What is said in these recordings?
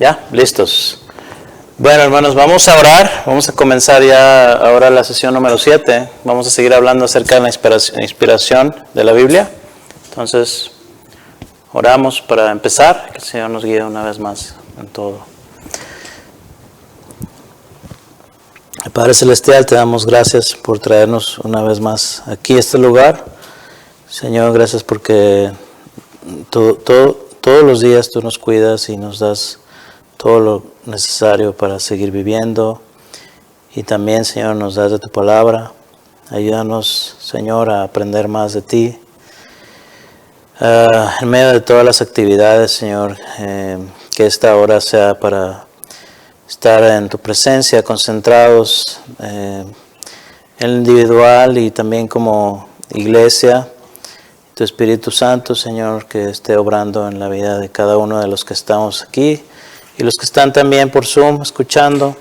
¿Ya? ¿Listos? Bueno, hermanos, vamos a orar. Vamos a comenzar ya ahora la sesión número 7. Vamos a seguir hablando acerca de la inspiración de la Biblia. Entonces, oramos para empezar. Que el Señor nos guíe una vez más en todo. Padre Celestial, te damos gracias por traernos una vez más aquí a este lugar. Señor, gracias porque todos los días tú nos cuidas y nos das todo lo necesario para seguir viviendo. Y también, Señor, nos das de tu palabra. Ayúdanos, Señor, a aprender más de ti. En medio de todas las actividades, Señor, que esta hora sea para estar en tu presencia, concentrados en el individual y también como iglesia. Tu Espíritu Santo, Señor, que esté obrando en la vida de cada uno de los que estamos aquí y los que están también por Zoom escuchando.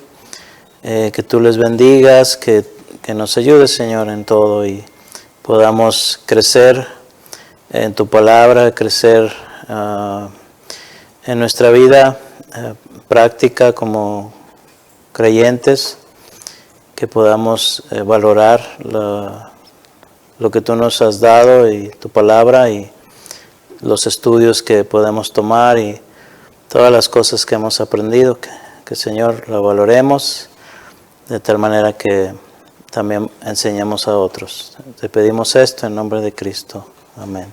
Que tú les bendigas, que nos ayudes, Señor, en todo y podamos crecer en tu palabra, crecer en nuestra vida práctica como creyentes, que podamos valorar lo que tú nos has dado y tu palabra y los estudios que podemos tomar y todas las cosas que hemos aprendido, que Señor lo valoremos de tal manera que también enseñemos a otros. Te pedimos esto en nombre de Cristo. Amén.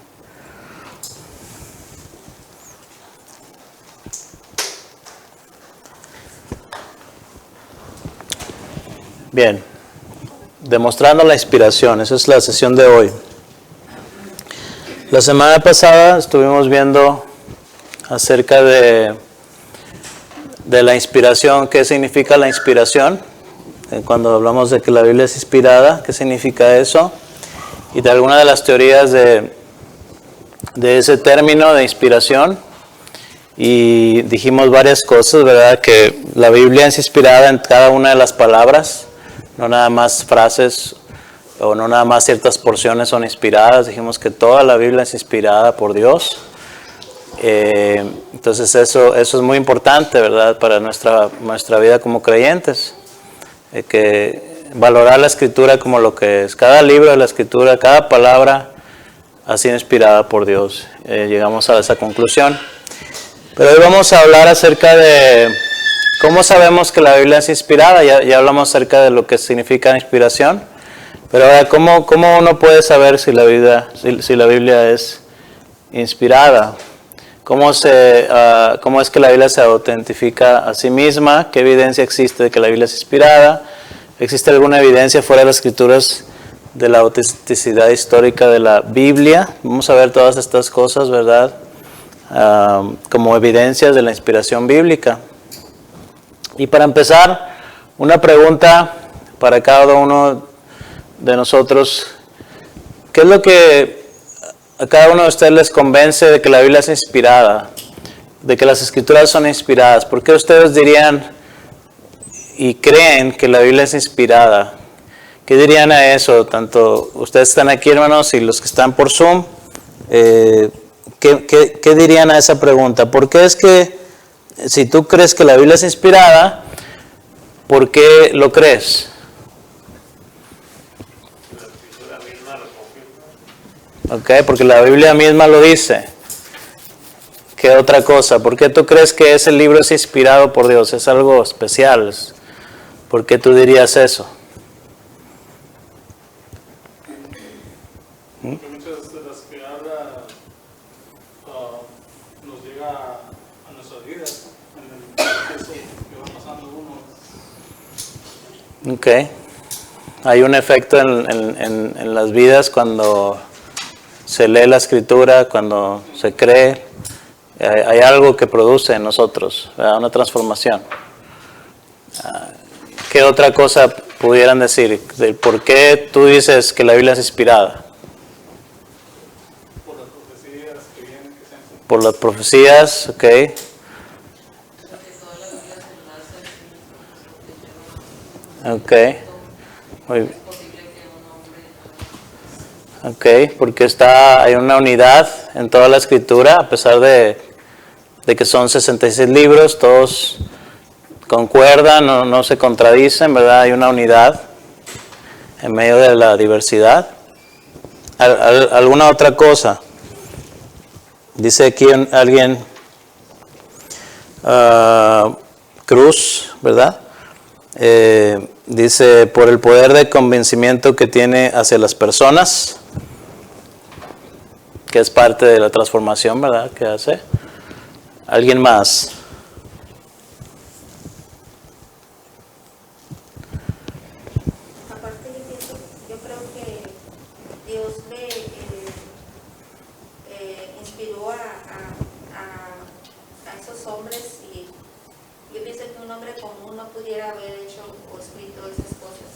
Bien, demostrando la inspiración, esa es la sesión de hoy. La semana pasada estuvimos viendo acerca de la inspiración, qué significa la inspiración. Cuando hablamos de que la Biblia es inspirada, ¿qué significa eso? Y de alguna de las teorías de ese término de inspiración. Y dijimos varias cosas, ¿verdad? Que la Biblia es inspirada en cada una de las palabras. No nada más frases o no nada más ciertas porciones son inspiradas. Dijimos que toda la Biblia es inspirada por Dios. Entonces eso es muy importante, ¿verdad? Para nuestra vida como creyentes. Que valorar la Escritura como lo que es. Cada libro de la Escritura, cada palabra ha sido inspirada por Dios. Llegamos a esa conclusión. Pero hoy vamos a hablar acerca de ¿cómo sabemos que la Biblia es inspirada? Ya hablamos acerca de lo que significa inspiración. Pero ahora, ¿cómo uno puede saber si la Biblia es inspirada? ¿Cómo es que la Biblia se autentifica a sí misma? ¿Qué evidencia existe de que la Biblia es inspirada? ¿Existe alguna evidencia fuera de las Escrituras de la autenticidad histórica de la Biblia? Vamos a ver todas estas cosas, ¿verdad? Como evidencias de la inspiración bíblica. Y para empezar, una pregunta para cada uno de nosotros. ¿Qué es lo que a cada uno de ustedes les convence de que la Biblia es inspirada? De que las Escrituras son inspiradas. ¿Por qué ustedes dirían y creen que la Biblia es inspirada? ¿Qué dirían a eso? Tanto ustedes están aquí, hermanos, y los que están por Zoom. ¿Qué dirían a esa pregunta? ¿Por qué es que si tú crees que la Biblia es inspirada, ¿por qué lo crees? La Escritura misma lo confirma. Ok, porque la Biblia misma lo dice. ¿Qué otra cosa? ¿Por qué tú crees que ese libro es inspirado por Dios? Es algo especial. ¿Por qué tú dirías eso? Porque muchas de las que habla nos llega a nuestras vidas, en el proceso que va pasando uno. Ok. Hay un efecto en las vidas cuando se lee la Escritura, cuando se cree. Hay algo que produce en nosotros, ¿verdad? Una transformación. ¿Qué otra cosa pudieran decir? ¿Por qué tú dices que la Biblia es inspirada? Por las profecías que vienen, que se han Por las profecías, ok. Ok. Muy bien. Ok, porque hay una unidad en toda la Escritura, a pesar de de que son 66 libros, todos concuerdan, no se contradicen, ¿verdad? Hay una unidad en medio de la diversidad. ¿Alguna otra cosa? Dice aquí alguien, Cruz, ¿verdad? Dice, por el poder de convencimiento que tiene hacia las personas, que es parte de la transformación, ¿verdad? Que hace. ¿Alguien más? Aparte yo creo que Dios le inspiró a esos hombres, y yo pienso que un hombre común no pudiera haber hecho o escrito esas cosas.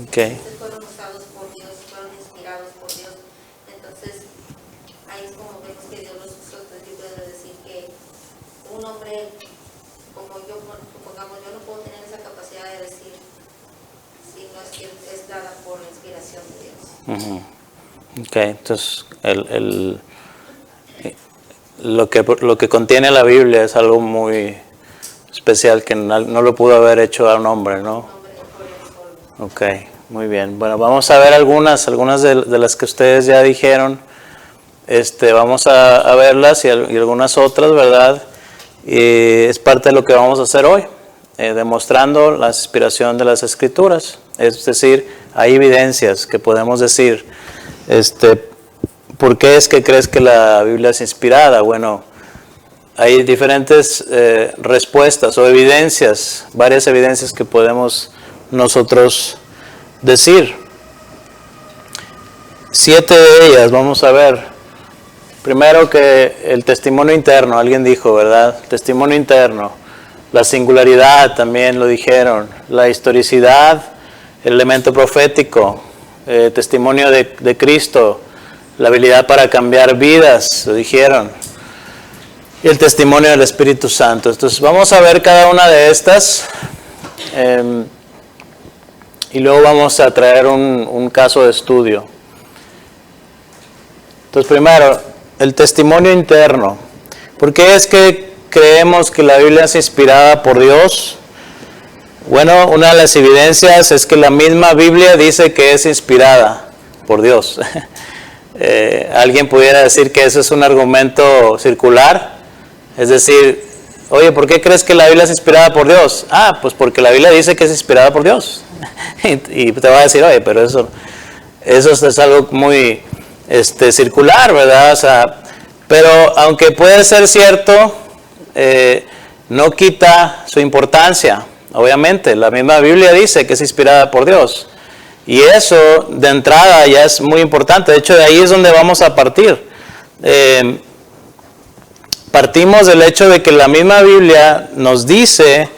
Okay. Entonces fueron usados por Dios, fueron inspirados por Dios. Entonces ahí es como vemos que Dios los usó. Entonces yo puedo decir que un hombre como yo, supongamos, yo no puedo tener esa capacidad de decir si no es que es dada por la inspiración de Dios. Ok, entonces lo que contiene la Biblia es algo muy especial que no lo pudo haber hecho a un hombre, ¿no? Ok, muy bien. Bueno, vamos a ver algunas de las que ustedes ya dijeron. Vamos a verlas y algunas otras, ¿verdad? Y es parte de lo que vamos a hacer hoy, demostrando la inspiración de las Escrituras. Es decir, hay evidencias que podemos decir, ¿por qué es que crees que la Biblia es inspirada? Bueno, hay diferentes respuestas o evidencias, varias evidencias que podemos nosotros decir. 7 de ellas, vamos a ver. Primero, que el testimonio interno, alguien dijo, ¿verdad? Testimonio interno. La singularidad, también lo dijeron. La historicidad, el elemento profético, testimonio de Cristo, la habilidad para cambiar vidas, lo dijeron. Y el testimonio del Espíritu Santo. Entonces vamos a ver cada una de estas. Y luego vamos a traer un caso de estudio. Entonces primero, el testimonio interno. ¿Por qué es que creemos que la Biblia es inspirada por Dios? Bueno, una de las evidencias es que la misma Biblia dice que es inspirada por Dios. Alguien pudiera decir que eso es un argumento circular. Es decir, oye, ¿por qué crees que la Biblia es inspirada por Dios? Ah, pues porque la Biblia dice que es inspirada por Dios. Y te va a decir, oye, pero eso es algo muy circular, ¿verdad? O sea, pero aunque puede ser cierto, no quita su importancia. Obviamente, la misma Biblia dice que es inspirada por Dios. Y eso, de entrada, ya es muy importante. De hecho, de ahí es donde vamos a partir. Partimos del hecho de que la misma Biblia nos dice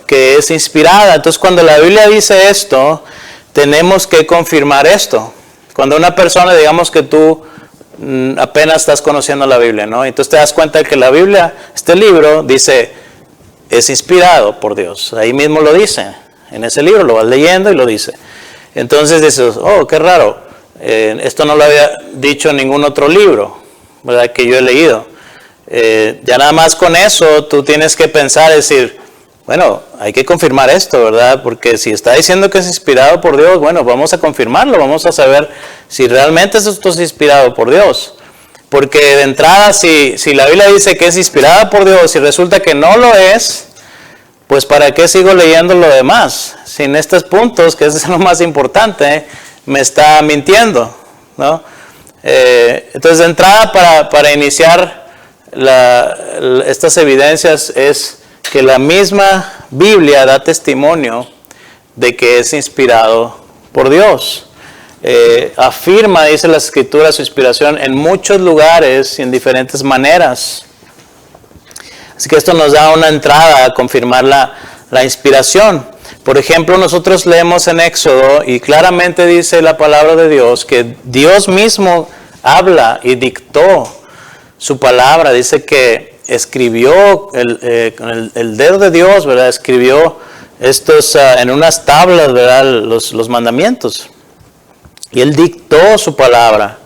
que es inspirada. Entonces, cuando la Biblia dice esto, tenemos que confirmar esto. Cuando una persona, digamos que tú apenas estás conociendo la Biblia, ¿no? Entonces te das cuenta de que la Biblia, este libro, dice, es inspirado por Dios. Ahí mismo lo dice. En ese libro lo vas leyendo y lo dice. Entonces dices, oh, qué raro. Esto no lo había dicho en ningún otro libro, ¿verdad? Que yo he leído. Ya nada más con eso tú tienes que pensar, decir, bueno, hay que confirmar esto, ¿verdad? Porque si está diciendo que es inspirado por Dios, bueno, vamos a confirmarlo, vamos a saber si realmente esto es inspirado por Dios. Porque de entrada, si la Biblia dice que es inspirada por Dios y resulta que no lo es, pues ¿para qué sigo leyendo lo demás? Sin estos puntos, que es lo más importante, me está mintiendo, ¿no? Entonces, de entrada, para iniciar estas evidencias es que la misma Biblia da testimonio de que es inspirado por Dios. Afirma, dice la Escritura, su inspiración en muchos lugares y en diferentes maneras. Así que esto nos da una entrada a confirmar la inspiración. Por ejemplo, nosotros leemos en Éxodo y claramente dice la palabra de Dios que Dios mismo habla y dictó su palabra. Dice que escribió con el dedo de Dios, ¿verdad? Escribió estos en unas tablas, ¿verdad? Los mandamientos. Y Él dictó su palabra.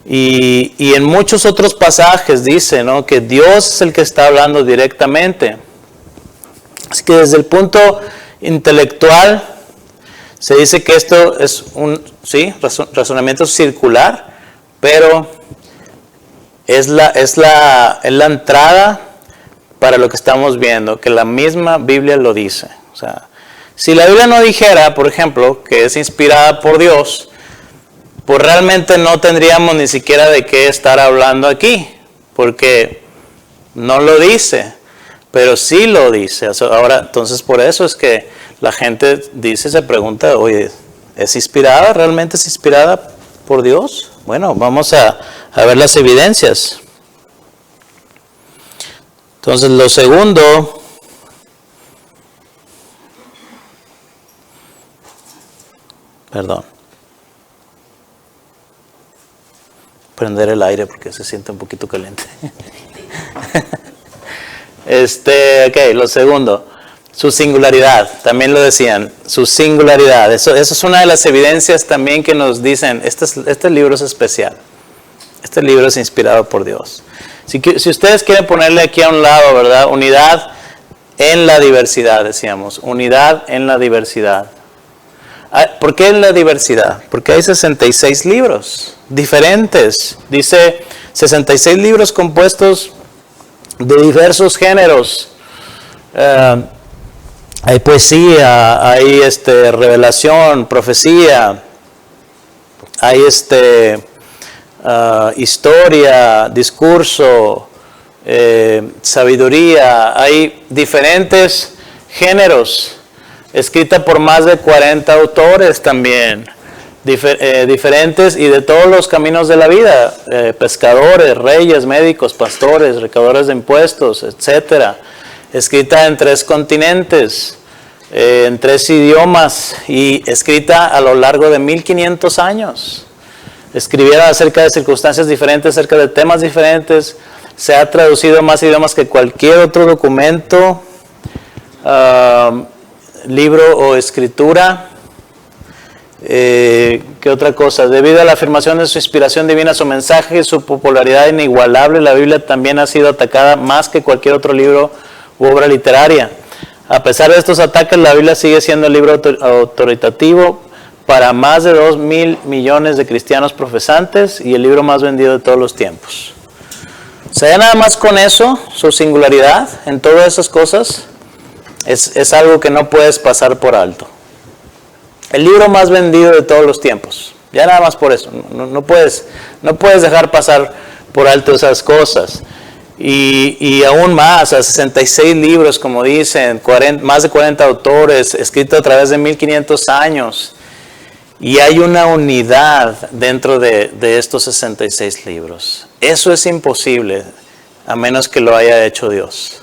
Y en muchos otros pasajes dice, ¿no?, que Dios es el que está hablando directamente. Así que desde el punto intelectual se dice que esto es un razonamiento circular, pero es la entrada para lo que estamos viendo, que la misma Biblia lo dice. O sea, si la Biblia no dijera, por ejemplo, que es inspirada por Dios, pues realmente no tendríamos ni siquiera de qué estar hablando aquí, porque no lo dice, pero sí lo dice. Ahora, entonces por eso es que la gente se pregunta, oye, ¿es inspirada? ¿Realmente es inspirada por Dios? Bueno, vamos a ver las evidencias. Entonces, lo segundo, prender el aire porque se siente un poquito caliente. Lo segundo, su singularidad, también lo decían, su singularidad. Eso es una de las evidencias también que nos dicen, este libro es especial, este libro es inspirado por Dios. Si ustedes quieren ponerle aquí a un lado, ¿verdad? Unidad en la diversidad, decíamos, unidad en la diversidad. ¿Por qué en la diversidad? Porque hay 66 libros diferentes. Dice 66 libros compuestos de diversos géneros. Hay poesía, hay revelación, profecía, hay historia, discurso, sabiduría. Hay diferentes géneros, escrita por más de 40 autores también, diferentes y de todos los caminos de la vida, pescadores, reyes, médicos, pastores, recaudadores de impuestos, etcétera. Escrita en 3 continentes, en 3 idiomas y escrita a lo largo de 1500 años. Escribieron acerca de circunstancias diferentes, acerca de temas diferentes. Se ha traducido a más idiomas que cualquier otro documento, libro o escritura. ¿Qué otra cosa? Debido a la afirmación de su inspiración divina, su mensaje y su popularidad inigualable, la Biblia también ha sido atacada más que cualquier otro libro u obra literaria. A pesar de estos ataques, la Biblia sigue siendo el libro autoritativo para más de 2,000 millones de cristianos profesantes y el libro más vendido de todos los tiempos. O sea, ya nada más con eso, su singularidad en todas esas cosas, es algo que no puedes pasar por alto. El libro más vendido de todos los tiempos. Ya nada más por eso. No puedes dejar pasar por alto esas cosas. Y aún más, a 66 libros, como dicen, más de 40 autores, escrito a través de 1500 años. Y hay una unidad dentro de estos 66 libros. Eso es imposible, a menos que lo haya hecho Dios.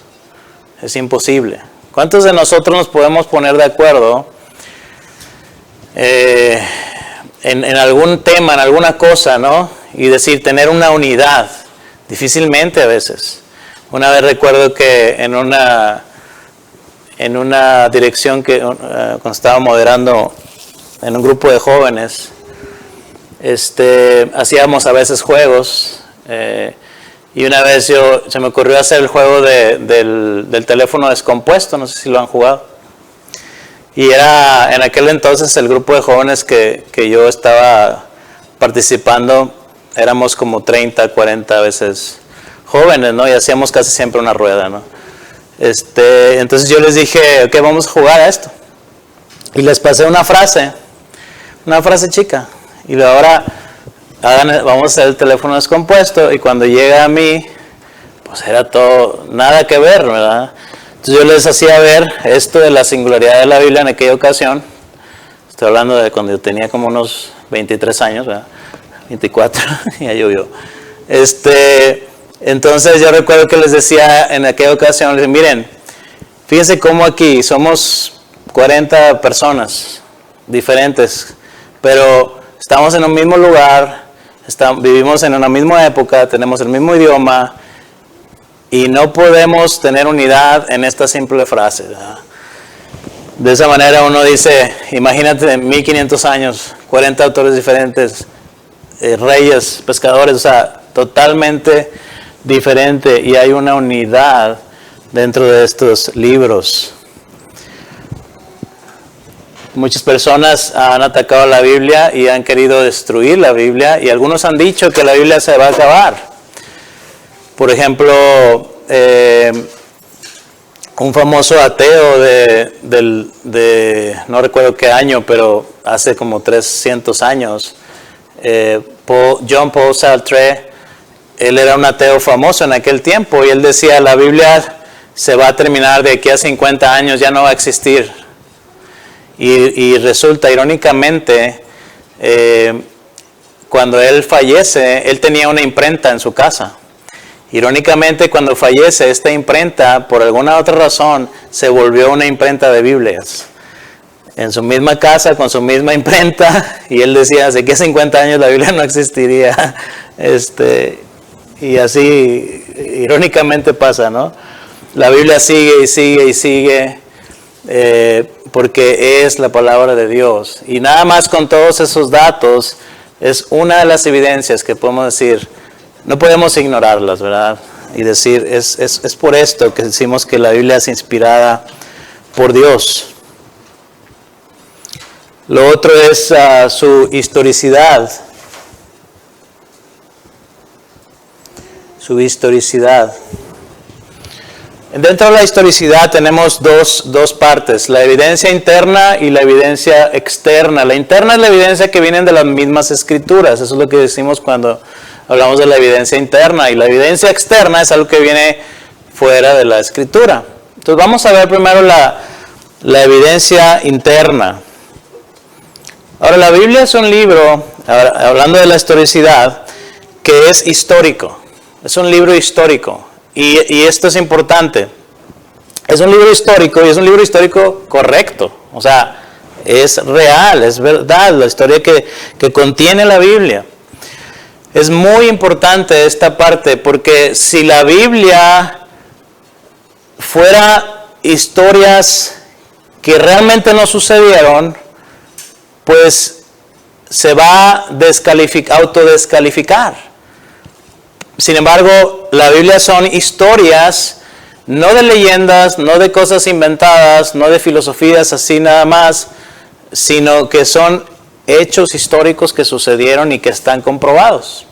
Es imposible. ¿Cuántos de nosotros nos podemos poner de acuerdo en algún tema, en alguna cosa, ¿no? Y decir, tener una unidad? Difícilmente a veces. Una vez recuerdo que en una dirección que cuando estaba moderando en un grupo de jóvenes, hacíamos a veces juegos, y una vez se me ocurrió hacer el juego del teléfono descompuesto, no sé si lo han jugado. Y era en aquel entonces el grupo de jóvenes que yo estaba participando, éramos como 30, 40 veces jóvenes, ¿no? Y hacíamos casi siempre una rueda, ¿no? Entonces yo les dije, ok, vamos a jugar a esto. Y les pasé una frase chica. Y luego ahora vamos a hacer el teléfono descompuesto. Y cuando llega a mí, pues era todo, nada que ver, ¿verdad? Entonces yo les hacía ver esto de la singularidad de la Biblia en aquella ocasión. Estoy hablando de cuando yo tenía como unos 23 años, ¿verdad? 24, ya llovió. Entonces yo recuerdo que les decía en aquella ocasión, les dije, miren, fíjense cómo aquí somos 40 personas diferentes, pero estamos en un mismo lugar, vivimos en una misma época, tenemos el mismo idioma y no podemos tener unidad en esta simple frase, ¿verdad? De esa manera uno dice, imagínate 1500 años, 40 autores diferentes, reyes, pescadores, o sea, totalmente diferente, y hay una unidad dentro de estos libros. Muchas personas han atacado la Biblia y han querido destruir la Biblia, y algunos han dicho que la Biblia se va a acabar. Por ejemplo, un famoso ateo de no recuerdo qué año, pero hace como 300 años, John Paul Sartre, él era un ateo famoso en aquel tiempo, y él decía, la Biblia se va a terminar de aquí a 50 años, ya no va a existir. Y resulta, irónicamente, cuando él fallece, él tenía una imprenta en su casa. Irónicamente, cuando fallece, esta imprenta, por alguna otra razón, se volvió una imprenta de Biblias. En su misma casa, con su misma imprenta, y él decía, hace que 50 años la Biblia no existiría. Y así, irónicamente pasa, ¿no? La Biblia sigue y sigue y sigue, porque es la palabra de Dios. Y nada más con todos esos datos, es una de las evidencias que podemos decir, no podemos ignorarlas, ¿verdad? Y decir, es por esto que decimos que la Biblia es inspirada por Dios. Lo otro es su historicidad. Su historicidad. Dentro de la historicidad tenemos dos partes, la evidencia interna y la evidencia externa. La interna es la evidencia que viene de las mismas escrituras, eso es lo que decimos cuando hablamos de la evidencia interna, y la evidencia externa es algo que viene fuera de la escritura. Entonces vamos a ver primero la evidencia interna. Ahora, la Biblia es un libro, hablando de la historicidad, que es histórico, es un libro histórico. Y esto es importante. Es un libro histórico, y es un libro histórico correcto. O sea, es real, es verdad, la historia que contiene la Biblia. Es muy importante esta parte, porque si la Biblia fuera historias que realmente no sucedieron, pues se va a autodescalificar. Sin embargo, la Biblia son historias, no de leyendas, no de cosas inventadas, no de filosofías así nada más, sino que son hechos históricos que sucedieron y que están comprobados.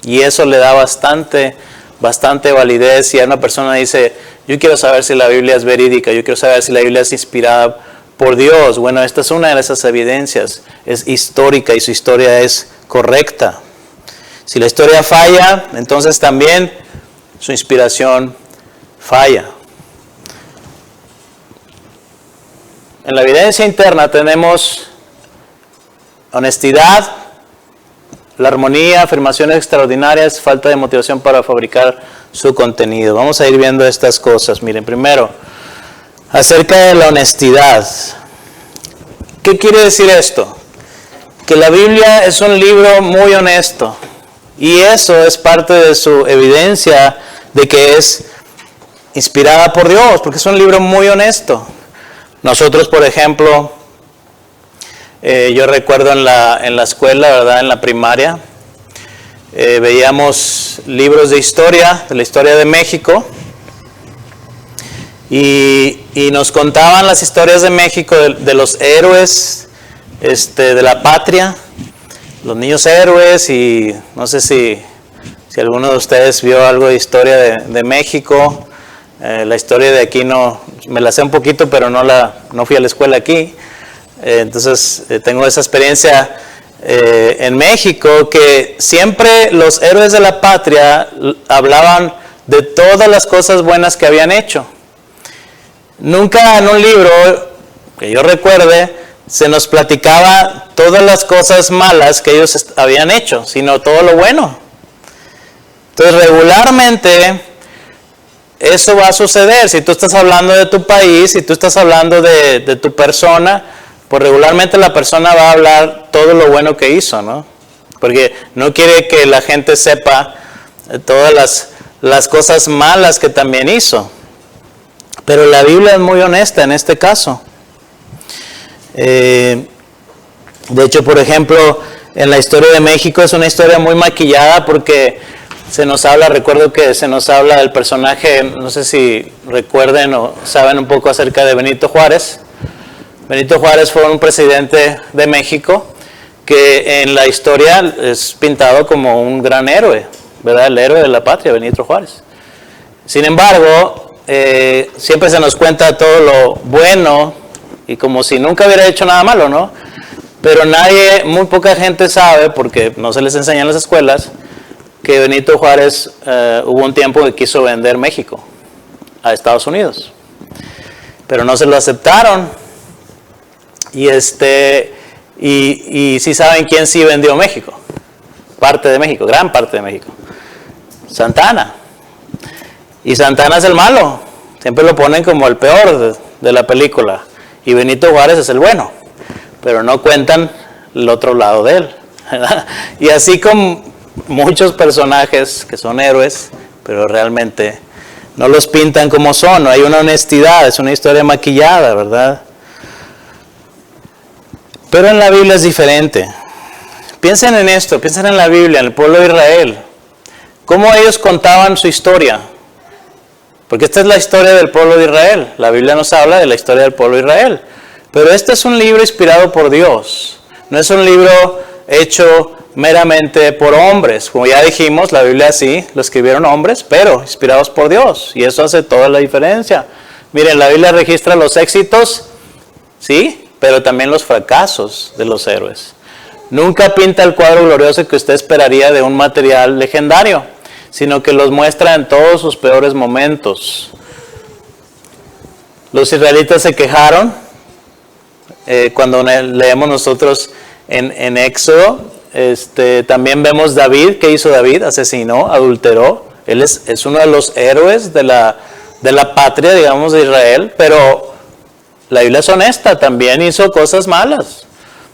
Y eso le da bastante validez. Si una persona dice, yo quiero saber si la Biblia es verídica, yo quiero saber si la Biblia es inspirada por Dios. Bueno, esta es una de esas evidencias, es histórica y su historia es correcta. Si la historia falla, entonces también su inspiración falla. En la evidencia interna tenemos honestidad, la armonía, afirmaciones extraordinarias, falta de motivación para fabricar su contenido. Vamos a ir viendo estas cosas. Miren, primero, acerca de la honestidad. ¿Qué quiere decir esto? Que la Biblia es un libro muy honesto. Y eso es parte de su evidencia de que es inspirada por Dios, porque es un libro muy honesto. Nosotros, por ejemplo, yo recuerdo en la escuela, ¿verdad? En la primaria, veíamos libros de la historia de México, y nos contaban las historias de México, de los héroes de la patria, los niños héroes. Y no sé si alguno de ustedes vio algo de historia de México. La historia de aquí no, me la sé un poquito, pero no fui a la escuela aquí. Entonces tengo esa experiencia en México, que siempre los héroes de la patria hablaban de todas las cosas buenas que habían hecho. Nunca en un libro que yo recuerde se nos platicaba todas las cosas malas que ellos habían hecho, sino todo lo bueno. Entonces, regularmente eso va a suceder. Si tú estás hablando de tu país, si tú estás hablando de tu persona, pues regularmente la persona va a hablar todo lo bueno que hizo, ¿no? Porque no quiere que la gente sepa todas las cosas malas que también hizo. Pero la Biblia es muy honesta en este caso. De hecho, por ejemplo, en la historia de México es una historia muy maquillada porque se nos habla, recuerdo que se nos habla del personaje, no sé si recuerden o saben un poco acerca de Benito Juárez. Benito Juárez fue un presidente de México que en la historia es pintado como un gran héroe, ¿verdad? El héroe de la patria, Benito Juárez. Sin embargo, siempre se nos cuenta todo lo bueno y como si nunca hubiera hecho nada malo, ¿no? Pero muy poca gente sabe, porque no se les enseña en las escuelas, que Benito Juárez hubo un tiempo que quiso vender México a Estados Unidos. Pero no se lo aceptaron. Y sí saben quién sí vendió México. Parte de México, gran parte de México. Santa Anna. Y Santa Anna es el malo. Siempre lo ponen como el peor de la película. Y Benito Juárez es el bueno. Pero no cuentan el otro lado de él, ¿verdad? Y así con muchos personajes que son héroes, pero realmente no los pintan como son. No hay una honestidad, es una historia maquillada, ¿verdad? Pero en la Biblia es diferente. Piensen en esto, piensen en la Biblia, en el pueblo de Israel. ¿Cómo ellos contaban su historia? Porque esta es la historia del pueblo de Israel. La Biblia nos habla de la historia del pueblo de Israel. Pero este es un libro inspirado por Dios. No es un libro hecho meramente por hombres. Como ya dijimos, la Biblia sí, lo escribieron hombres, pero inspirados por Dios. Y eso hace toda la diferencia. Miren, la Biblia registra los éxitos, sí, pero también los fracasos de los héroes. Nunca pinta el cuadro glorioso que usted esperaría de un material legendario, sino que los muestra en todos sus peores momentos. Los israelitas se quejaron cuando leemos nosotros en Éxodo. También vemos David. ¿Qué hizo David? Asesinó, adulteró. Él es uno de los héroes de la patria, digamos, de Israel, pero la Biblia es honesta, también hizo cosas malas.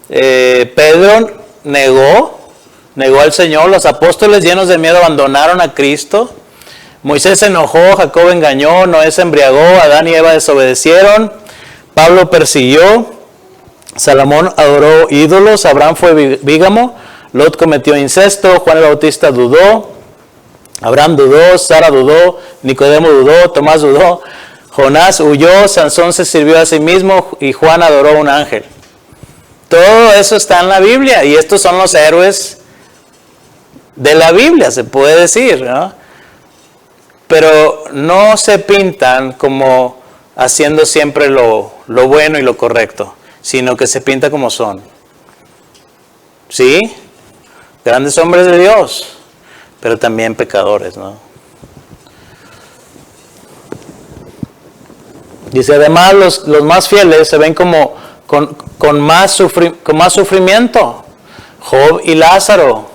Pedro negó al Señor, los apóstoles llenos de miedo abandonaron a Cristo. Moisés se enojó, Jacob engañó, Noé se embriagó, Adán y Eva desobedecieron, Pablo persiguió, Salomón adoró ídolos, Abraham fue bígamo, Lot cometió incesto, Juan el Bautista dudó, Abraham dudó, Sara dudó, Nicodemo dudó, Tomás dudó, Jonás huyó, Sansón se sirvió a sí mismo y Juan adoró a un ángel. Todo eso está en la Biblia y estos son los héroes de la Biblia, se puede decir, ¿no? Pero no se pintan como haciendo siempre lo bueno y lo correcto, sino que se pinta como son. ¿Sí? Grandes hombres de Dios, pero también pecadores, ¿no? Dice, además los más fieles se ven como con más sufrimiento, Job y Lázaro,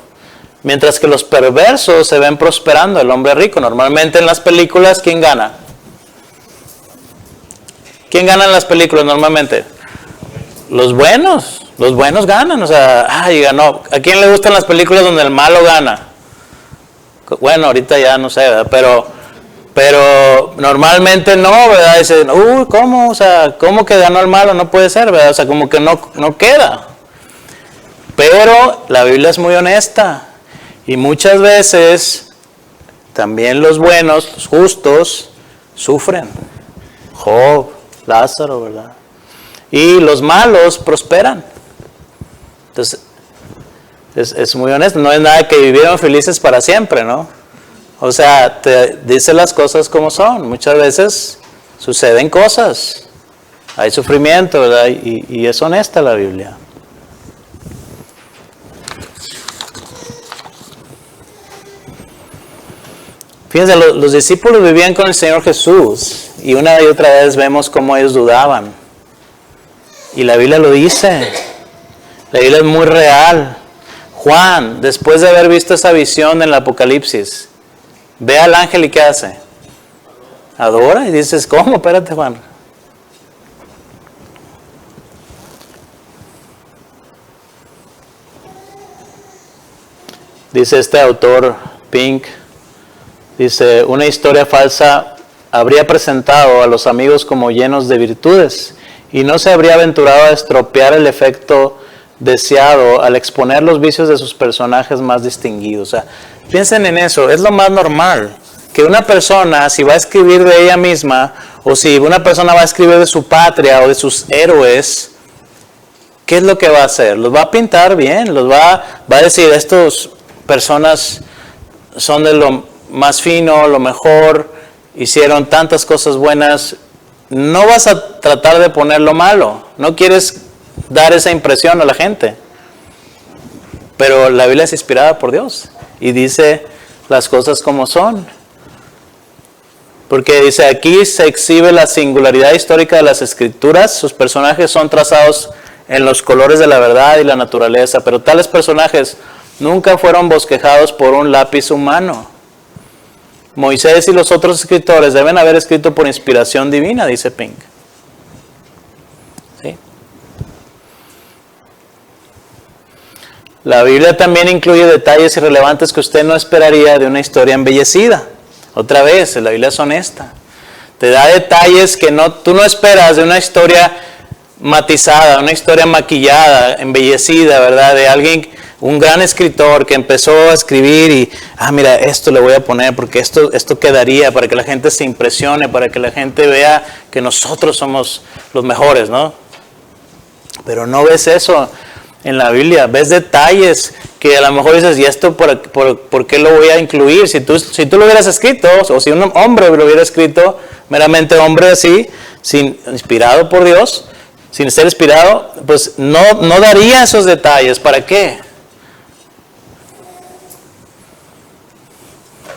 mientras que los perversos se ven prosperando, el hombre rico. Normalmente en las películas, ¿quién gana? ¿Quién gana en las películas normalmente? Los buenos ganan, o sea, ganó. ¿A quién le gustan las películas donde el malo gana? Bueno, ahorita ya no sé, ¿verdad? Pero normalmente no, ¿verdad? Dicen, ¿cómo? O sea, ¿cómo que ganó el malo? No puede ser, ¿verdad? O sea, como que no queda. Pero la Biblia es muy honesta. Y muchas veces también los buenos, los justos, sufren. Job, Lázaro, ¿verdad? Y los malos prosperan. Entonces, es muy honesto. No es nada que vivieron felices para siempre, ¿no? O sea, te dice las cosas como son. Muchas veces suceden cosas. Hay sufrimiento, ¿verdad? Y es honesta la Biblia. Fíjense, los discípulos vivían con el Señor Jesús y una y otra vez vemos cómo ellos dudaban. Y la Biblia lo dice. La Biblia es muy real. Juan, después de haber visto esa visión en el Apocalipsis, ve al ángel y ¿qué hace? Adora y dices, ¿cómo? Espérate, Juan. Dice este autor, Pink, dice, una historia falsa habría presentado a los amigos como llenos de virtudes y no se habría aventurado a estropear el efecto deseado al exponer los vicios de sus personajes más distinguidos. O sea, piensen en eso, es lo más normal. Que una persona, si va a escribir de ella misma, o si una persona va a escribir de su patria o de sus héroes, ¿qué es lo que va a hacer? Los va a pintar bien, los va a decir, estas personas son de lo más fino, lo mejor, hicieron tantas cosas buenas. No vas a tratar de poner lo malo, no quieres dar esa impresión a la gente. Pero la Biblia es inspirada por Dios y dice las cosas como son. Porque dice, aquí se exhibe la singularidad histórica de las Escrituras, sus personajes son trazados en los colores de la verdad y la naturaleza, pero tales personajes nunca fueron bosquejados por un lápiz humano. Moisés y los otros escritores deben haber escrito por inspiración divina, dice Pink. ¿Sí? La Biblia también incluye detalles irrelevantes que usted no esperaría de una historia embellecida. Otra vez, la Biblia es honesta. Te da detalles que tú no esperas de una historia matizada, una historia maquillada, embellecida, ¿verdad? De alguien, un gran escritor que empezó a escribir y, mira, esto le voy a poner porque esto quedaría para que la gente se impresione, para que la gente vea que nosotros somos los mejores, ¿no? Pero no ves eso en la Biblia, ves detalles que a lo mejor dices, ¿y esto por qué lo voy a incluir? Si tú lo hubieras escrito, o si un hombre lo hubiera escrito, meramente hombre así, inspirado por Dios, sin ser inspirado, pues no daría esos detalles. ¿Para qué?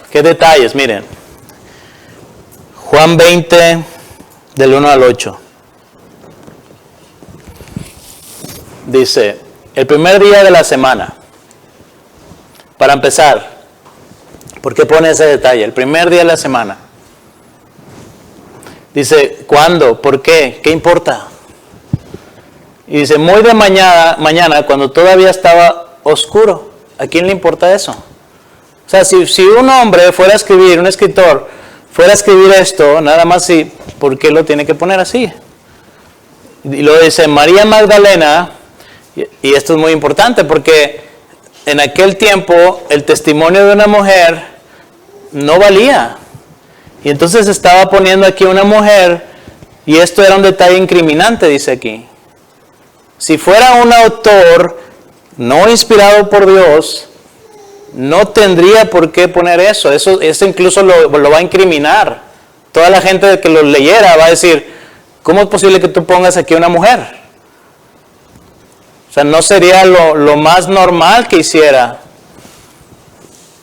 ¿Qué detalles? Miren, Juan 20, del 1 al 8. Dice, el primer día de la semana, para empezar, ¿por qué pone ese detalle? El primer día de la semana. Dice, ¿cuándo? ¿Por qué? ¿Qué importa? Y dice, muy de mañana, cuando todavía estaba oscuro. ¿A quién le importa eso? O sea, si un hombre fuera a escribir, un escritor, fuera a escribir esto, nada más ¿por qué lo tiene que poner así? Y luego dice, María Magdalena, y esto es muy importante porque en aquel tiempo el testimonio de una mujer no valía. Y entonces estaba poniendo aquí una mujer, y esto era un detalle incriminante, dice aquí. Si fuera un autor no inspirado por Dios, no tendría por qué poner eso. Eso incluso lo va a incriminar. Toda la gente que lo leyera va a decir, ¿cómo es posible que tú pongas aquí una mujer? O sea, no sería lo más normal que hiciera.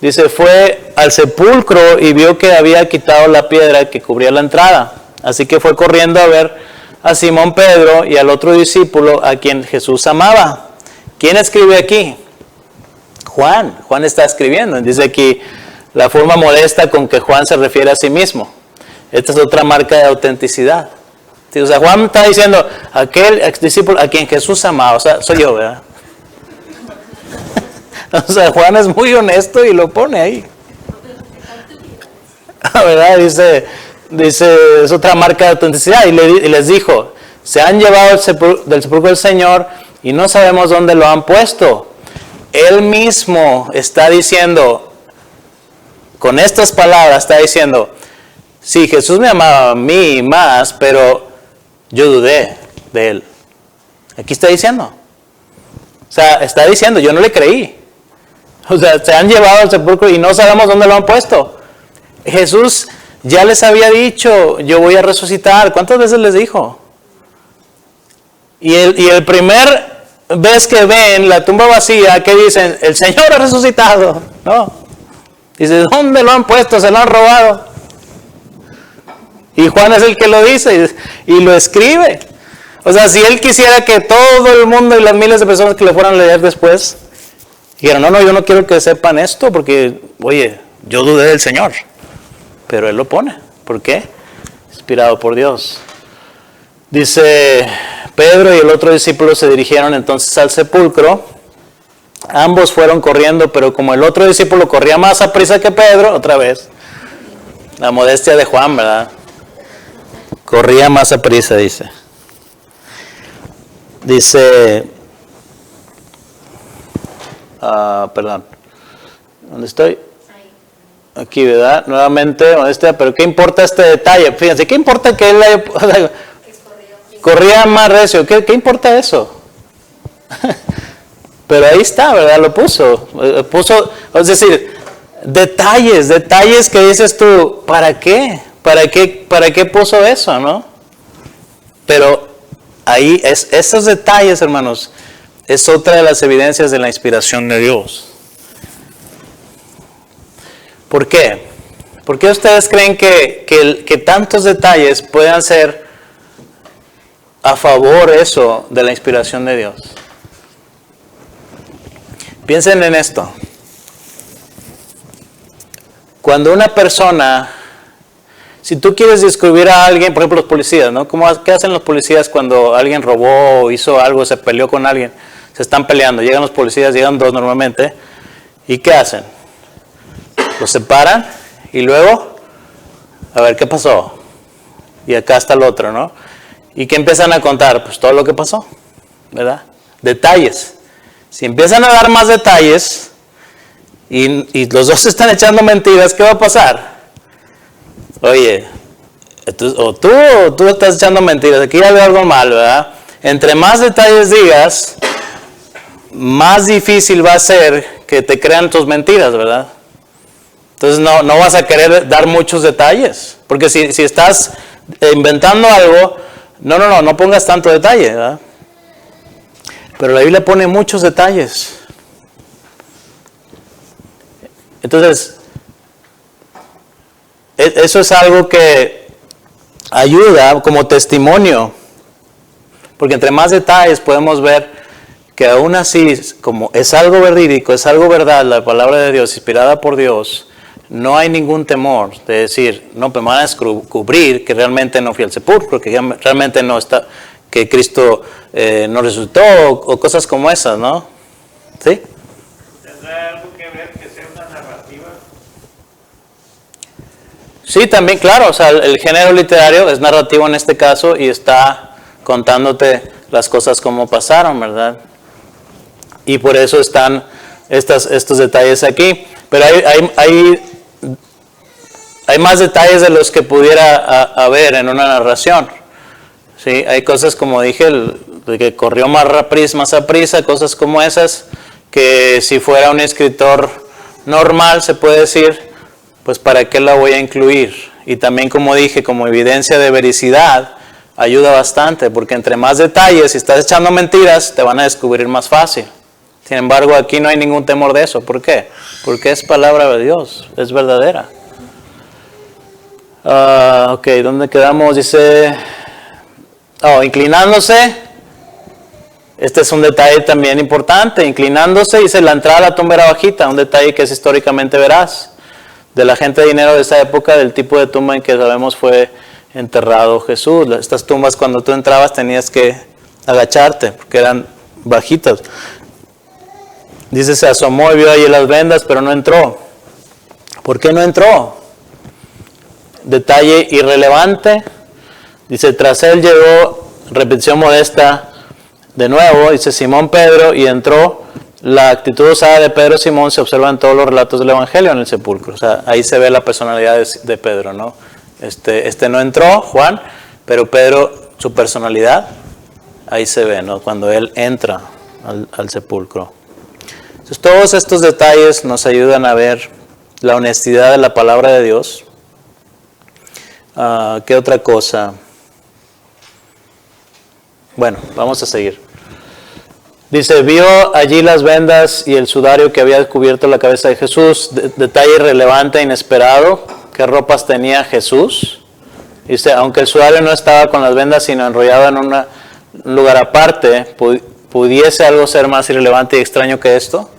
Dice, fue al sepulcro y vio que había quitado la piedra que cubría la entrada. Así que fue corriendo a ver a Simón Pedro y al otro discípulo a quien Jesús amaba. ¿Quién escribe aquí? Juan. Juan está escribiendo. Dice aquí la forma modesta con que Juan se refiere a sí mismo. Esta es otra marca de autenticidad. Sí, o sea, Juan está diciendo, aquel discípulo a quien Jesús amaba. O sea, soy yo, ¿verdad? O sea, Juan es muy honesto y lo pone ahí. ¿Verdad? Dice, es otra marca de autenticidad. Y les dijo, se han llevado del sepulcro del Señor y no sabemos dónde lo han puesto. Él mismo está diciendo, con estas palabras está diciendo, sí, Jesús me amaba a mí más, pero yo dudé de él. Aquí está diciendo. O sea, está diciendo, yo no le creí. O sea, se han llevado al sepulcro y no sabemos dónde lo han puesto. Jesús ya les había dicho, yo voy a resucitar. ¿Cuántas veces les dijo? Y el primer vez que ven la tumba vacía, ¿qué dicen? El Señor ha resucitado. No. Dice, ¿dónde lo han puesto? Se lo han robado. Y Juan es el que lo dice y lo escribe. O sea, si él quisiera que todo el mundo y las miles de personas que le fueran a leer después dijeran, no, yo no quiero que sepan esto porque, oye, yo dudé del Señor. Pero él lo pone. ¿Por qué? Inspirado por Dios. Dice, Pedro y el otro discípulo se dirigieron entonces al sepulcro. Ambos fueron corriendo, pero como el otro discípulo corría más a prisa que Pedro, otra vez, la modestia de Juan, ¿verdad? Corría más a prisa, dice. perdón, ¿dónde estoy? Ahí. Aquí, ¿verdad? Nuevamente, ¿dónde está? Pero ¿qué importa este detalle? Fíjense, ¿qué importa que él corría más recio? ¿Qué importa eso? Pero ahí está, ¿verdad? Lo puso, es decir, detalles que dices tú, ¿para qué? ¿Para qué puso eso, no? Pero ahí, esos detalles, hermanos, es otra de las evidencias de la inspiración de Dios. ¿Por qué? ¿Por qué ustedes creen que tantos detalles puedan ser a favor eso de la inspiración de Dios? Piensen en esto. Cuando una persona, si tú quieres descubrir a alguien, por ejemplo los policías, ¿no? ¿Qué hacen los policías cuando alguien robó o hizo algo, se peleó con alguien? Se están peleando, llegan los policías, llegan dos normalmente, ¿y qué hacen? Los separan y luego, a ver, ¿qué pasó? Y acá está el otro, ¿no? ¿Y qué empiezan a contar? Pues todo lo que pasó, ¿verdad? Detalles. Si empiezan a dar más detalles y los dos están echando mentiras, ¿qué va a pasar? Oye, o tú estás echando mentiras, aquí ya veo algo mal, ¿verdad? Entre más detalles digas, más difícil va a ser que te crean tus mentiras, ¿verdad? Entonces no vas a querer dar muchos detalles, porque si estás inventando algo, no pongas tanto detalle, ¿verdad? Pero la Biblia pone muchos detalles. Entonces, eso es algo que ayuda como testimonio, porque entre más detalles podemos ver que aún así, como es algo verídico, es algo verdad, la palabra de Dios, inspirada por Dios, no hay ningún temor de decir, no, pero me van a descubrir que realmente no fui al sepulcro, que realmente no está, que Cristo no resucitó, o cosas como esas, ¿no? ¿Sí? ¿Tendrá algo que ver que sea una narrativa? Sí, también, claro, o sea, el género literario es narrativo en este caso y está contándote las cosas como pasaron, ¿verdad? Y por eso están estos detalles aquí. Pero hay más detalles de los que pudiera haber en una narración. ¿Sí? Hay cosas, como dije, de que corrió más a prisa, cosas como esas, que si fuera un escritor normal, se puede decir, pues ¿para qué la voy a incluir? Y también, como dije, como evidencia de vericidad, ayuda bastante, porque entre más detalles, si estás echando mentiras, te van a descubrir más fácil. Sin embargo, aquí no hay ningún temor de eso. ¿Por qué? Porque es palabra de Dios, es verdadera. Ok, ¿dónde quedamos? Dice, inclinándose. Este es un detalle también importante. Inclinándose, dice, la entrada a la tumba era bajita, un detalle que es históricamente veraz. De la gente de dinero de esa época, del tipo de tumba en que sabemos fue enterrado Jesús. Estas tumbas, cuando tú entrabas, tenías que agacharte, porque eran bajitas. Dice, se asomó y vio allí las vendas, pero no entró. ¿Por qué no entró? Detalle irrelevante. Dice, tras él llegó, repetición modesta, de nuevo, dice Simón Pedro, y entró. La actitud usada de Pedro y Simón se observa en todos los relatos del Evangelio en el sepulcro. O sea, ahí se ve la personalidad de Pedro, ¿no? Este no entró, Juan, pero Pedro, su personalidad, ahí se ve, ¿no? Cuando él entra al sepulcro. Entonces, todos estos detalles nos ayudan a ver la honestidad de la palabra de Dios. ¿Qué otra cosa? Bueno, vamos a seguir. Dice, vio allí las vendas y el sudario que había cubierto la cabeza de Jesús. Detalle irrelevante, inesperado. ¿Qué ropas tenía Jesús? Dice, aunque el sudario no estaba con las vendas, sino enrollado en un lugar aparte, ¿pudiese algo ser más irrelevante y extraño que esto?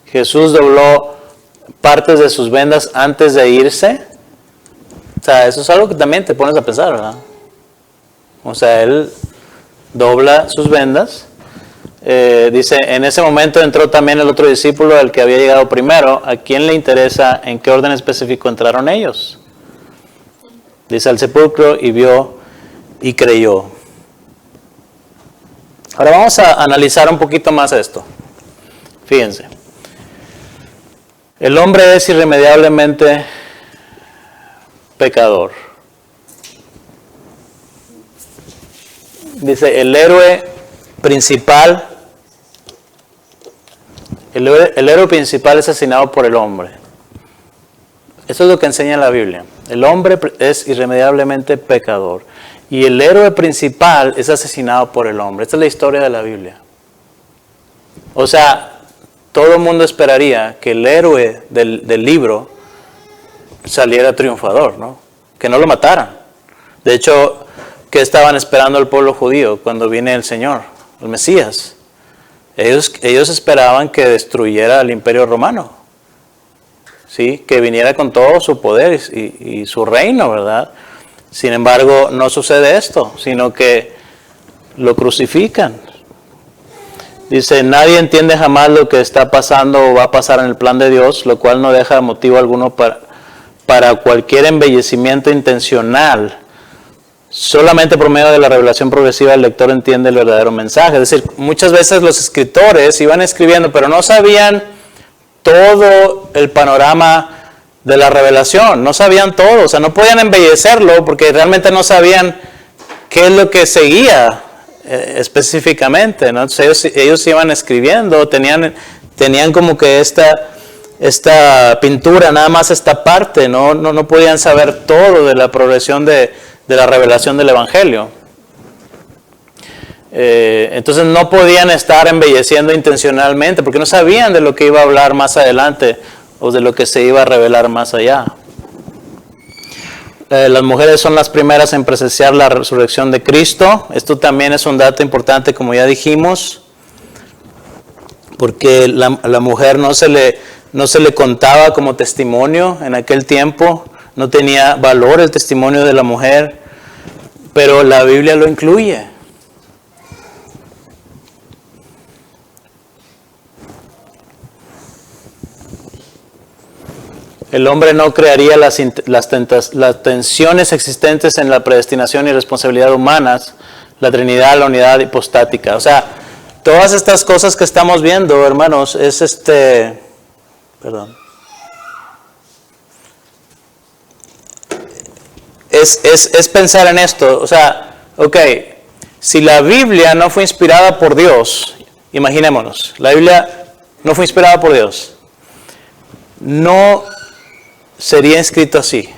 Jesús dobló partes de sus vendas antes de irse. O sea, eso es algo que también te pones a pensar, ¿verdad? O sea, él dobla sus vendas. Dice, en ese momento entró también el otro discípulo, el que había llegado primero. ¿A quién le interesa en qué orden específico entraron ellos? Dice, al sepulcro, y vio y creyó. Ahora vamos a analizar un poquito más esto. Fíjense. El hombre es irremediablemente pecador. Dice, el héroe principal es asesinado por el hombre. Eso es lo que enseña la Biblia. El hombre es irremediablemente pecador. Y el héroe principal es asesinado por el hombre. Esta es la historia de la Biblia. O sea, todo el mundo esperaría que el héroe del libro saliera triunfador, ¿no? Que no lo mataran. De hecho, ¿qué estaban esperando el pueblo judío cuando viene el Señor, el Mesías? Ellos esperaban que destruyera el imperio romano, ¿sí? Que viniera con todo su poder y su reino, ¿verdad? Sin embargo, no sucede esto, sino que lo crucifican. Dice, nadie entiende jamás lo que está pasando o va a pasar en el plan de Dios, lo cual no deja motivo alguno para cualquier embellecimiento intencional. Solamente por medio de la revelación progresiva el lector entiende el verdadero mensaje. Es decir, muchas veces los escritores iban escribiendo, pero no sabían todo el panorama de la revelación, no sabían todo, o sea, no podían embellecerlo porque realmente no sabían qué es lo que seguía específicamente, ¿no? Entonces ellos iban escribiendo, tenían como que esta pintura, nada más esta parte, no podían saber todo de la progresión de la revelación del Evangelio. Entonces no podían estar embelleciendo intencionalmente porque no sabían de lo que iba a hablar más adelante o de lo que se iba a revelar más allá. Las mujeres son las primeras en presenciar la resurrección de Cristo. Esto también es un dato importante, como ya dijimos, porque la mujer no se le contaba como testimonio en aquel tiempo. No tenía valor el testimonio de la mujer, pero la Biblia lo incluye. El hombre no crearía las tensiones existentes en la predestinación y responsabilidad humanas, la Trinidad, la unidad hipostática. O sea, todas estas cosas que estamos viendo, hermanos, es pensar en esto. O sea, ok, si la Biblia no fue inspirada por Dios, imaginémonos, la Biblia no fue inspirada por Dios, no sería escrito así,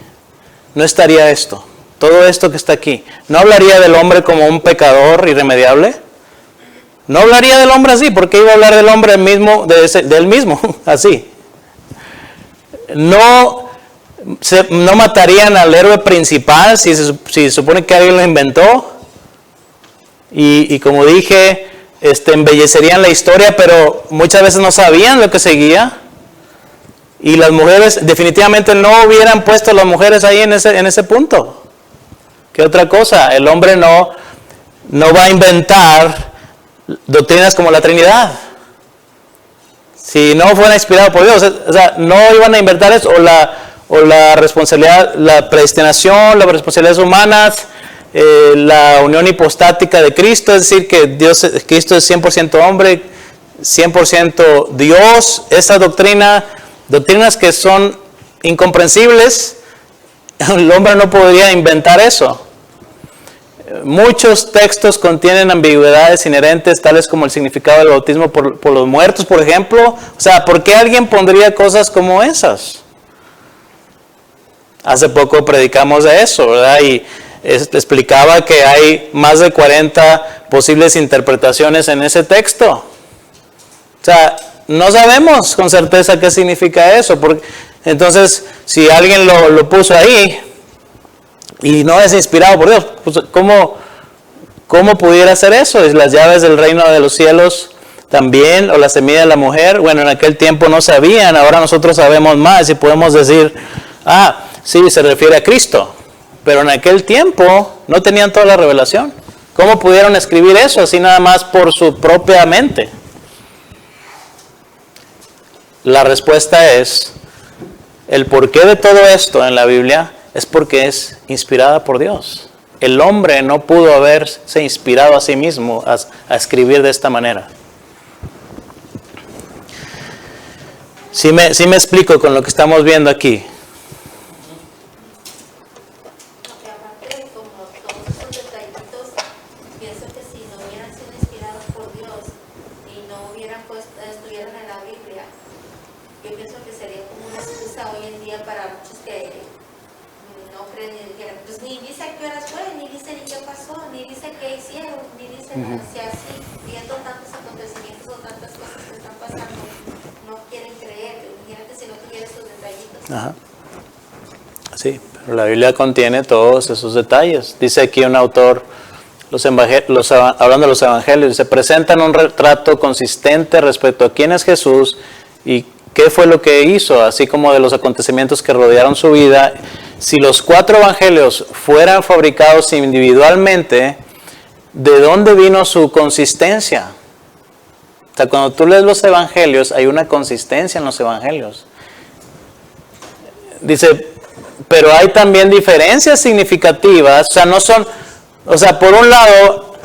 no estaría esto, todo esto que está aquí, no hablaría del hombre como un pecador irremediable, no hablaría del hombre así, porque iba a hablar del hombre mismo, de él mismo, así. No matarían al héroe principal si se supone que alguien lo inventó, y como dije, embellecerían la historia, pero muchas veces no sabían lo que seguía. Y las mujeres definitivamente no hubieran puesto a las mujeres ahí en ese punto. ¿Qué otra cosa? El hombre no va a inventar doctrinas como la Trinidad. Si no fuera inspirado por Dios, o sea, no iban a inventar eso, o la responsabilidad, la predestinación, las responsabilidades humanas, la unión hipostática de Cristo, es decir, que Cristo es 100% hombre, 100% Dios. Esa doctrinas que son incomprensibles, el hombre no podría inventar eso. Muchos textos contienen ambigüedades inherentes, tales como el significado del bautismo por los muertos, por ejemplo. O sea, ¿por qué alguien pondría cosas como esas? Hace poco predicamos de eso, ¿verdad? Y explicaba que hay más de 40 posibles interpretaciones en ese texto. O sea, no sabemos con certeza qué significa eso. Entonces, si alguien lo puso ahí y no es inspirado por Dios, pues, ¿cómo pudiera hacer eso? ¿Es las llaves del reino de los cielos también? ¿O la semilla de la mujer? Bueno, en aquel tiempo no sabían, ahora nosotros sabemos más y podemos decir, sí, se refiere a Cristo. Pero en aquel tiempo no tenían toda la revelación. ¿Cómo pudieron escribir eso así nada más por su propia mente? La respuesta es, el porqué de todo esto en la Biblia es porque es inspirada por Dios. El hombre no pudo haberse inspirado a sí mismo a escribir de esta manera. Sí me explico con lo que estamos viendo aquí. Porque aparte, como todos esos detallitos, pienso que si no hubieran sido inspirados por Dios y no estuvieran en la Biblia, yo pienso que sería como una excusa hoy en día para muchos que no creen ni dijeran, pues ni dice a qué horas fue, ni dice ni qué pasó, ni dice qué hicieron, ni dice si así, viendo tantos acontecimientos o tantas cosas que están pasando, no quieren creer. Imagínate si no tuviera esos detallitos. Ajá. Sí, pero la Biblia contiene todos esos detalles. Dice aquí un autor, hablando de los evangelios, se presentan un retrato consistente respecto a quién es Jesús y qué fue lo que hizo, así como de los acontecimientos que rodearon su vida. Si los 4 evangelios fueran fabricados individualmente, ¿de dónde vino su consistencia? O sea, cuando tú lees los evangelios, hay una consistencia en los evangelios. Dice, pero hay también diferencias significativas, o sea, por un lado,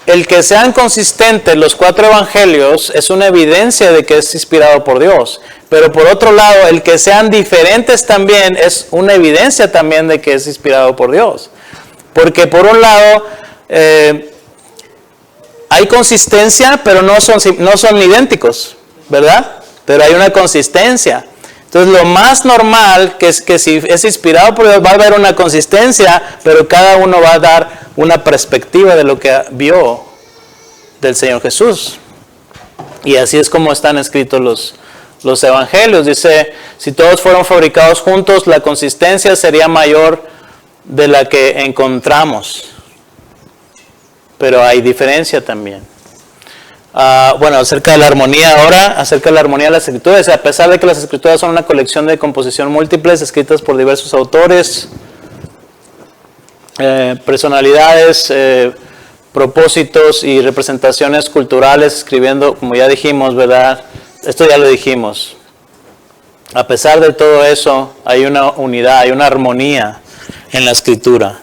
el que sean consistentes los 4 evangelios es una evidencia de que es inspirado por Dios. Pero por otro lado, el que sean diferentes también es una evidencia también de que es inspirado por Dios. Porque por un lado, hay consistencia, pero no son idénticos, ¿verdad? Pero hay una consistencia. Entonces lo más normal que es que si es inspirado por Dios va a haber una consistencia, pero cada uno va a dar una perspectiva de lo que vio del Señor Jesús. Y así es como están escritos los evangelios. Dice, si todos fueron fabricados juntos, la consistencia sería mayor de la que encontramos. Pero hay diferencia también. Bueno, acerca de la armonía ahora, acerca de la armonía de las escrituras, a pesar de que las escrituras son una colección de composición múltiples, escritas por diversos autores, personalidades, propósitos y representaciones culturales, escribiendo, como ya dijimos, ¿verdad? Esto ya lo dijimos. A pesar de todo eso, hay una unidad, hay una armonía en la escritura.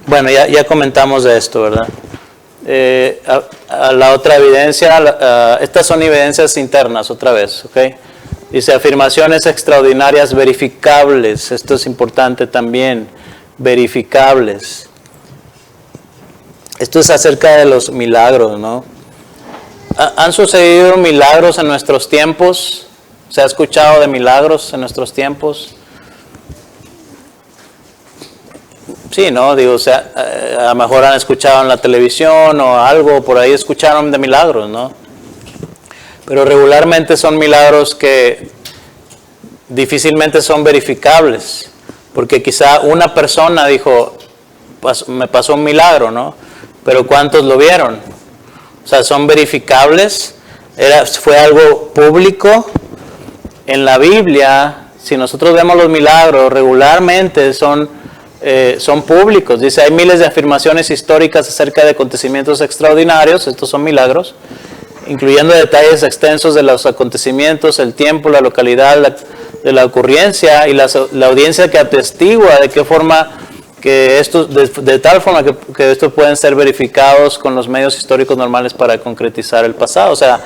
Bueno, ya comentamos de esto, ¿verdad? La otra evidencia, estas son evidencias internas, otra vez, ¿ok? Dice, afirmaciones extraordinarias verificables, esto es importante también, verificables. Esto es acerca de los milagros, ¿no? ¿Han sucedido milagros en nuestros tiempos? ¿Se ha escuchado de milagros en nuestros tiempos? Sí, ¿no? Digo, o sea, a lo mejor han escuchado en la televisión o algo, por ahí escucharon de milagros, ¿no? Pero regularmente son milagros que difícilmente son verificables, porque quizá una persona dijo, me pasó un milagro, ¿no? Pero ¿cuántos lo vieron? O sea, son verificables, fue algo público. En la Biblia, si nosotros vemos los milagros, regularmente son públicos. Dice, hay miles de afirmaciones históricas acerca de acontecimientos extraordinarios, estos son milagros, incluyendo detalles extensos de los acontecimientos, el tiempo, la localidad de la ocurrencia y la audiencia que atestigua de qué forma que estos, de tal forma que estos pueden ser verificados con los medios históricos normales para concretizar el pasado. O sea,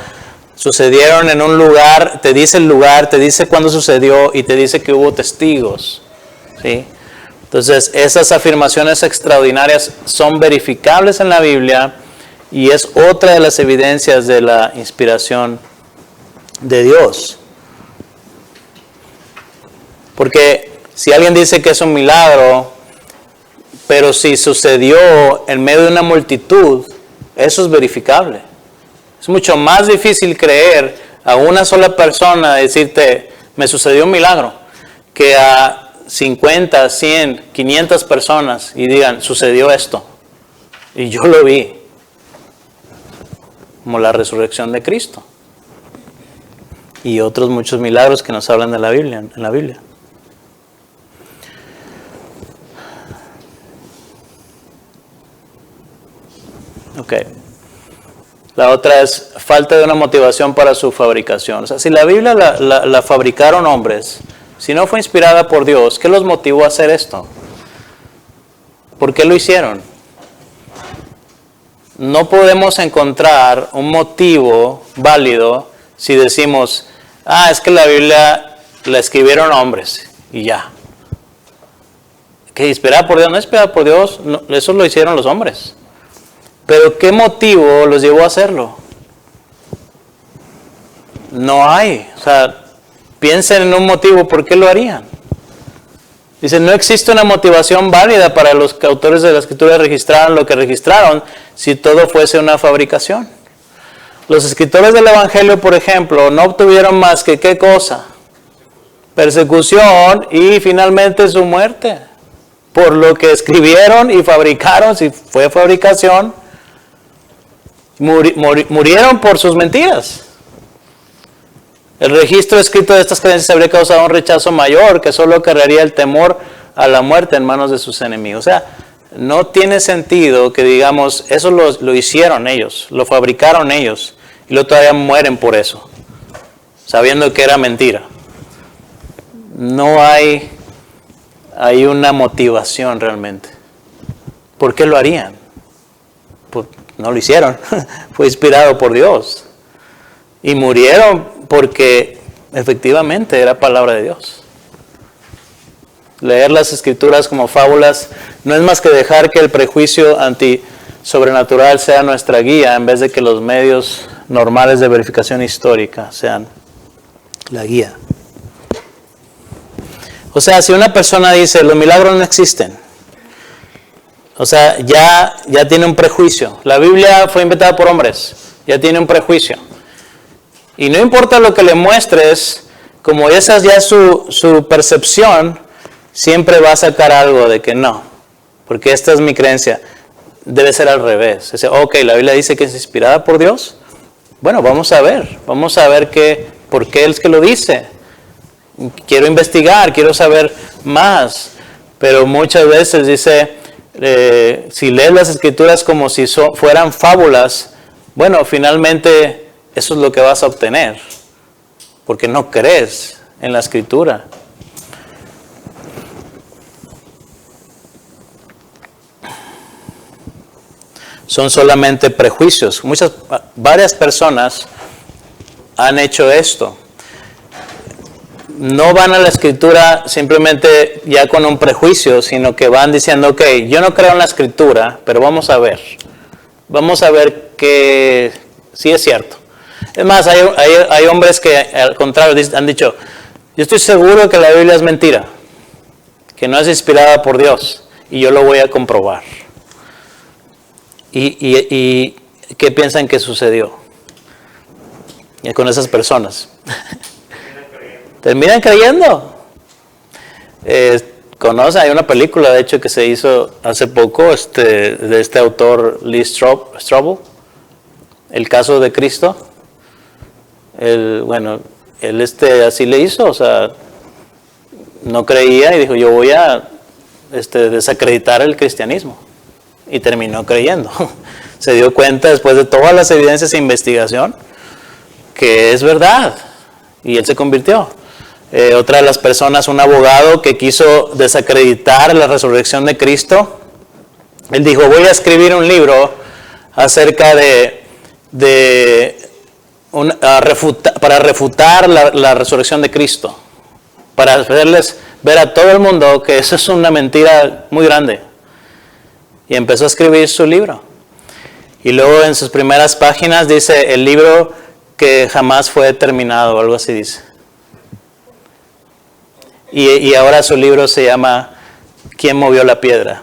sucedieron en un lugar, te dice el lugar, te dice cuándo sucedió y te dice que hubo testigos, ¿sí? Entonces, esas afirmaciones extraordinarias son verificables en la Biblia y es otra de las evidencias de la inspiración de Dios. Porque si alguien dice que es un milagro, pero si sucedió en medio de una multitud, eso es verificable. Es mucho más difícil creer a una sola persona decirte, me sucedió un milagro, que a 50, 100, 500 personas y digan, sucedió esto. Y yo lo vi. Como la resurrección de Cristo. Y otros muchos milagros que nos hablan de la Biblia, en la Biblia. Ok. La otra es falta de una motivación para su fabricación. O sea, si la Biblia la fabricaron hombres, si no fue inspirada por Dios, ¿qué los motivó a hacer esto? ¿Por qué lo hicieron? No podemos encontrar un motivo válido si decimos, es que la Biblia la escribieron hombres y ya. Que inspirada por Dios, no inspirada por Dios, no, eso lo hicieron los hombres. Pero ¿qué motivo los llevó a hacerlo? No hay. O sea, piensen en un motivo, ¿por qué lo harían? Dice, no existe una motivación válida para los autores de la Escritura registraran lo que registraron si todo fuese una fabricación. Los escritores del Evangelio, por ejemplo, no obtuvieron más que ¿qué cosa? Persecución y finalmente su muerte. Por lo que escribieron y fabricaron, si fue fabricación, murieron por sus mentiras. El registro escrito de estas creencias habría causado un rechazo mayor que solo cargaría el temor a la muerte en manos de sus enemigos. O sea, no tiene sentido que digamos, eso lo hicieron ellos, lo fabricaron ellos, y luego todavía mueren por eso, sabiendo que era mentira. No hay una motivación realmente. ¿Por qué lo harían? Pues no lo hicieron, fue inspirado por Dios. Y murieron porque efectivamente era palabra de Dios. Leer las Escrituras como fábulas no es más que dejar que el prejuicio anti-sobrenatural sea nuestra guía en vez de que los medios normales de verificación histórica sean la guía. O sea, si una persona dice, los milagros no existen, o sea, ya tiene un prejuicio. La Biblia fue inventada por hombres, ya tiene un prejuicio. Y no importa lo que le muestres, como esa es ya su percepción, siempre va a sacar algo de que no, porque esta es mi creencia. Debe ser al revés. Dice, ok, la Biblia dice que es inspirada por Dios. Bueno, vamos a ver por qué es que lo dice. Quiero investigar, quiero saber más. Pero muchas veces dice, si lees las Escrituras como si fueran fábulas, bueno, finalmente eso es lo que vas a obtener, porque no crees en la Escritura. Son solamente prejuicios. Varias personas han hecho esto. No van a la Escritura simplemente ya con un prejuicio, sino que van diciendo, ok, yo no creo en la Escritura, pero vamos a ver que sí es cierto. Es más, hay hombres que al contrario han dicho, yo estoy seguro que la Biblia es mentira, que no es inspirada por Dios, y yo lo voy a comprobar. ¿Y qué piensan que sucedió con esas personas? Terminan creyendo. Hay una película, de hecho, que se hizo hace poco de este autor Lee Strobel, El caso de Cristo. Él así le hizo, o sea, no creía y dijo, yo voy a desacreditar el cristianismo. Y terminó creyendo. Se dio cuenta después de todas las evidencias e investigación que es verdad. Y él se convirtió. Otra de las personas, un abogado que quiso desacreditar la resurrección de Cristo, él dijo, voy a escribir un libro acerca para refutar la resurrección de Cristo, para hacerles ver a todo el mundo que eso es una mentira muy grande. Y empezó a escribir su libro. Y luego en sus primeras páginas dice, el libro que jamás fue terminado, o algo así dice. Y ahora su libro se llama ¿Quién movió la piedra?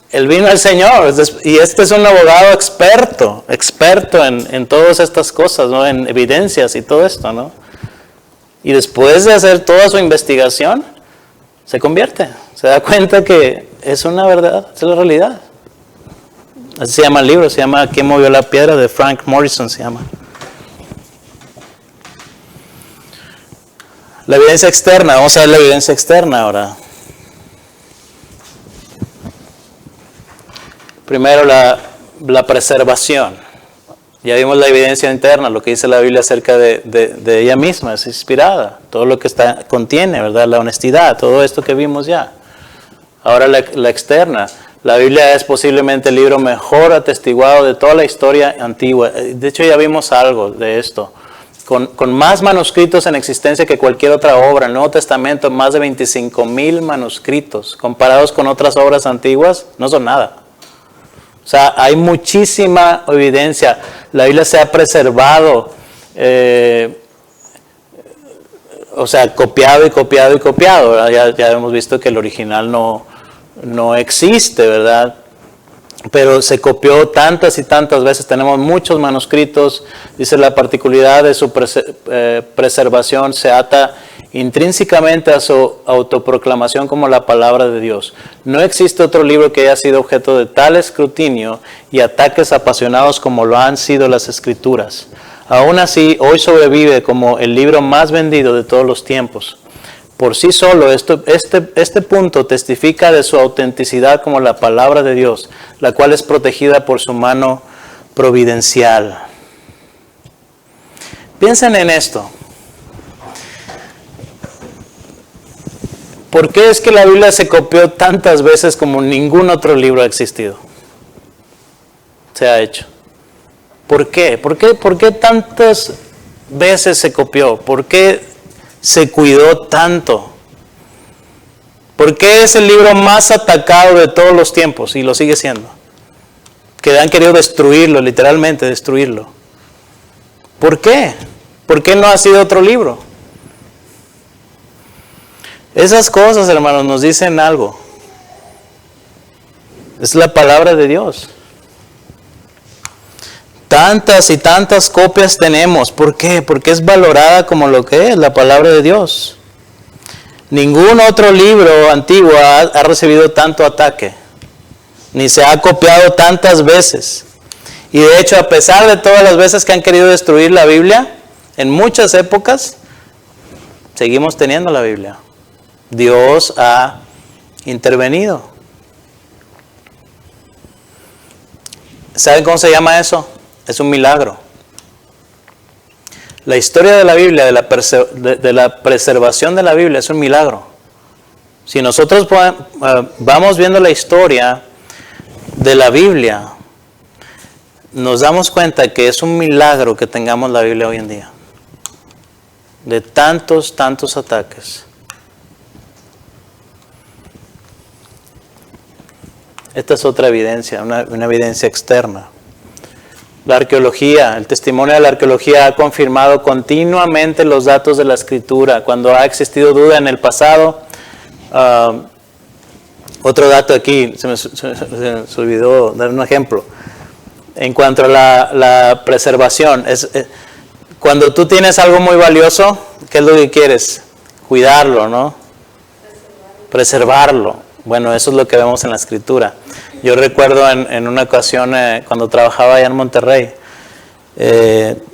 Él vino al Señor, y este es un abogado experto en todas estas cosas, ¿no? En evidencias y todo esto, ¿no? Y después de hacer toda su investigación, se convierte, se da cuenta que es una verdad, es la realidad. Así se llama el libro, se llama ¿Quién movió la piedra? De Frank Morrison se llama. La evidencia externa, vamos a ver la evidencia externa ahora. Primero la preservación. Ya vimos la evidencia interna, lo que dice la Biblia acerca de ella misma, es inspirada. Todo lo que contiene, ¿verdad? La honestidad, todo esto que vimos ya. Ahora la externa. La Biblia es posiblemente el libro mejor atestiguado de toda la historia antigua. De hecho, ya vimos algo de esto. Con más manuscritos en existencia que cualquier otra obra. El Nuevo Testamento, más de 25,000 manuscritos. Comparados con otras obras antiguas, no son nada. O sea, hay muchísima evidencia. La Biblia se ha preservado, copiado y copiado y copiado. Ya hemos visto que el original no existe, ¿verdad? Pero se copió tantas y tantas veces. Tenemos muchos manuscritos. Dice, la particularidad de su preservación se ata intrínsecamente a su autoproclamación como la palabra de Dios. No existe otro libro que haya sido objeto de tal escrutinio y ataques apasionados como lo han sido las Escrituras. Aún así, hoy sobrevive como el libro más vendido de todos los tiempos. Por sí solo, este punto testifica de su autenticidad como la palabra de Dios, la cual es protegida por su mano providencial. Piensen en esto. ¿Por qué es que la Biblia se copió tantas veces como ningún otro libro ha existido? Se ha hecho. ¿Por qué? ¿Por qué tantas veces se copió? ¿Por qué se cuidó tanto? ¿Por qué es el libro más atacado de todos los tiempos y lo sigue siendo? Que han querido destruirlo, literalmente destruirlo. ¿Por qué? ¿Por qué no ha sido otro libro? Esas cosas, hermanos, nos dicen algo. Es la palabra de Dios. Tantas y tantas copias tenemos. ¿Por qué? Porque es valorada como lo que es, la palabra de Dios. Ningún otro libro antiguo ha recibido tanto ataque, ni se ha copiado tantas veces. Y de hecho, a pesar de todas las veces que han querido destruir la Biblia, en muchas épocas, seguimos teniendo la Biblia. Dios ha intervenido. ¿Saben cómo se llama eso? Es un milagro. La historia de la Biblia, de la preservación de la Biblia, es un milagro. Si nosotros vamos viendo la historia de la Biblia, nos damos cuenta que es un milagro que tengamos la Biblia hoy en día. De tantos ataques. Esta es otra evidencia, una evidencia externa. La arqueología, el testimonio de la arqueología ha confirmado continuamente los datos de la Escritura. Cuando ha existido duda en el pasado, otro dato aquí, se me olvidó dar un ejemplo. En cuanto a la preservación, cuando tú tienes algo muy valioso, ¿qué es lo que quieres? Cuidarlo, ¿no? Preservarlo. Bueno, eso es lo que vemos en la Escritura. Yo recuerdo en una ocasión cuando trabajaba allá en Monterrey,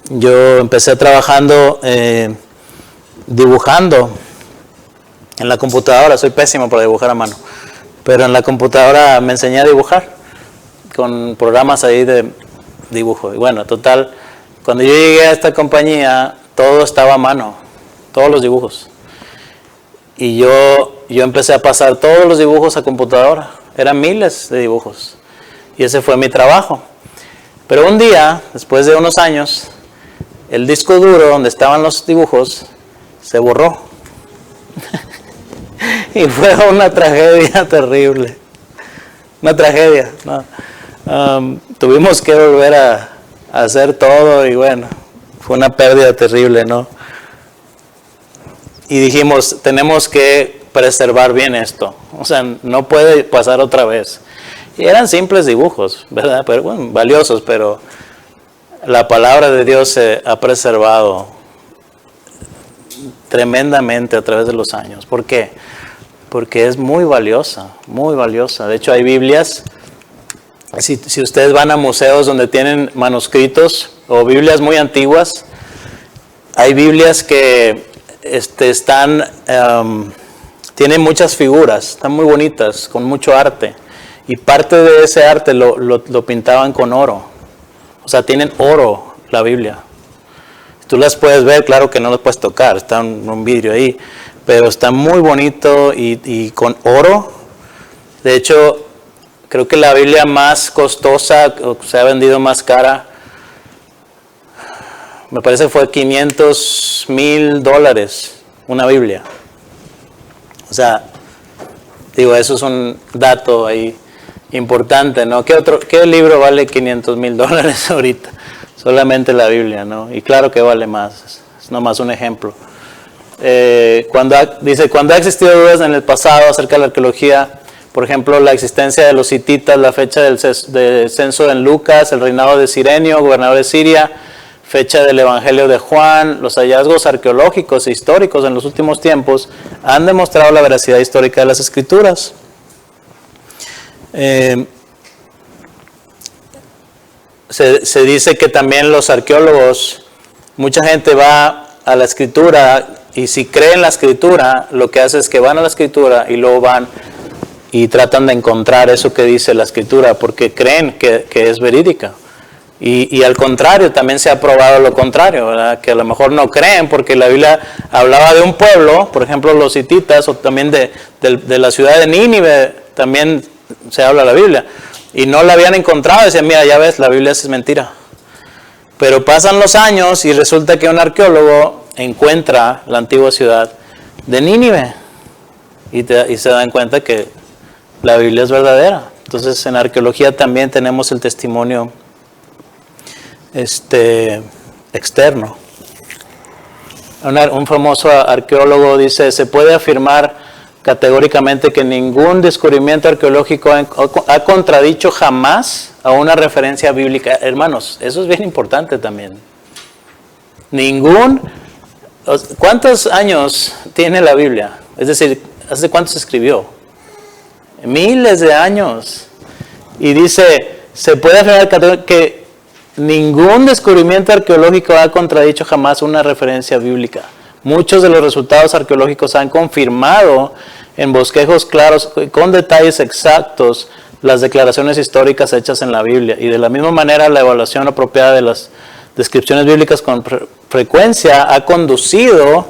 yo empecé trabajando dibujando en la computadora. Soy pésimo para dibujar a mano, pero en la computadora me enseñé a dibujar con programas ahí de dibujo. Y bueno, total, cuando yo llegué a esta compañía, todo estaba a mano, todos los dibujos. Y yo empecé a pasar todos los dibujos a computadora. Eran miles de dibujos. Y ese fue mi trabajo. Pero un día, después de unos años, el disco duro donde estaban los dibujos se borró. Y fue una tragedia terrible. Una tragedia, ¿no? Tuvimos que volver a hacer todo y bueno, fue una pérdida terrible, ¿no? Y dijimos, tenemos que preservar bien esto. O sea, no puede pasar otra vez. Y eran simples dibujos, ¿verdad? Pero bueno, valiosos, pero la palabra de Dios se ha preservado tremendamente a través de los años. ¿Por qué? Porque es muy valiosa, muy valiosa. De hecho, hay Biblias, si ustedes van a museos donde tienen manuscritos o Biblias muy antiguas, hay Biblias que tienen muchas figuras, están muy bonitas, con mucho arte. Y parte de ese arte lo pintaban con oro. O sea, tienen oro la Biblia. Tú las puedes ver, claro que no las puedes tocar, está un vidrio ahí. Pero está muy bonito y con oro. De hecho, creo que la Biblia más costosa, o se ha vendido más cara, me parece que fue $500,000 una Biblia. O sea, digo, eso es un dato ahí importante, ¿no? ¿Qué libro vale $500,000 ahorita? Solamente la Biblia, ¿no? Y claro que vale más, es nomás un ejemplo. Cuando ha existido dudas en el pasado acerca de la arqueología, por ejemplo, la existencia de los hititas, la fecha del censo en Lucas, el reinado de Cirenio, gobernador de Siria, fecha del Evangelio de Juan, los hallazgos arqueológicos e históricos en los últimos tiempos han demostrado la veracidad histórica de las Escrituras. Se dice que también los arqueólogos, mucha gente va a la Escritura y si creen en la Escritura, lo que hace es que van a la Escritura y luego van y tratan de encontrar eso que dice la Escritura porque creen que es verídica. Y al contrario, también se ha probado lo contrario, ¿verdad? Que a lo mejor no creen porque la Biblia hablaba de un pueblo, por ejemplo los hititas, o también de la ciudad de Nínive, también se habla la Biblia, y no la habían encontrado, decían, mira, ya ves, la Biblia es mentira. Pero pasan los años y resulta que un arqueólogo encuentra la antigua ciudad de Nínive y se dan cuenta que la Biblia es verdadera. Entonces en arqueología también tenemos el testimonio externo. Un famoso arqueólogo dice, se puede afirmar categóricamente que ningún descubrimiento arqueológico ha contradicho jamás a una referencia bíblica. Hermanos, eso es bien importante también. ¿Cuántos años tiene la Biblia? Es decir, ¿hace cuánto se escribió? Miles de años. Y dice, se puede afirmar que ningún descubrimiento arqueológico ha contradicho jamás una referencia bíblica. Muchos de los resultados arqueológicos han confirmado en bosquejos claros, con detalles exactos, las declaraciones históricas hechas en la Biblia. Y de la misma manera, la evaluación apropiada de las descripciones bíblicas con frecuencia ha conducido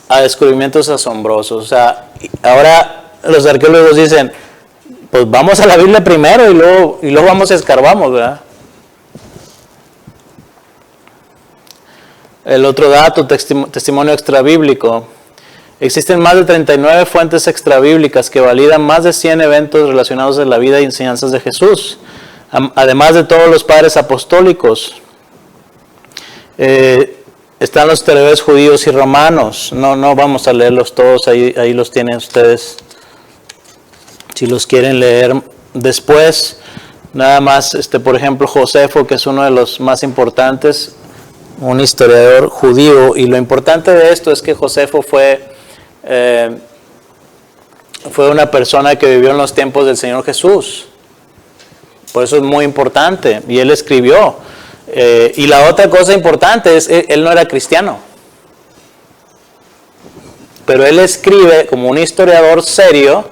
a descubrimientos asombrosos. O sea, ahora los arqueólogos dicen, pues vamos a la Biblia primero y luego vamos y escarbamos, ¿verdad? El otro dato, testimonio extrabíblico. Existen más de 39 fuentes extrabíblicas que validan más de 100 eventos relacionados con la vida y enseñanzas de Jesús, además de todos los padres apostólicos. Están los historiadores judíos y romanos. No vamos a leerlos todos, ahí los tienen ustedes si los quieren leer después. Nada más, por ejemplo, Josefo, que es uno de los más importantes, un historiador judío, y lo importante de esto es que Josefo fue una persona que vivió en los tiempos del Señor Jesús. Por eso es muy importante, y él escribió. Y la otra cosa importante es, él no era cristiano, pero él escribe, como un historiador serio,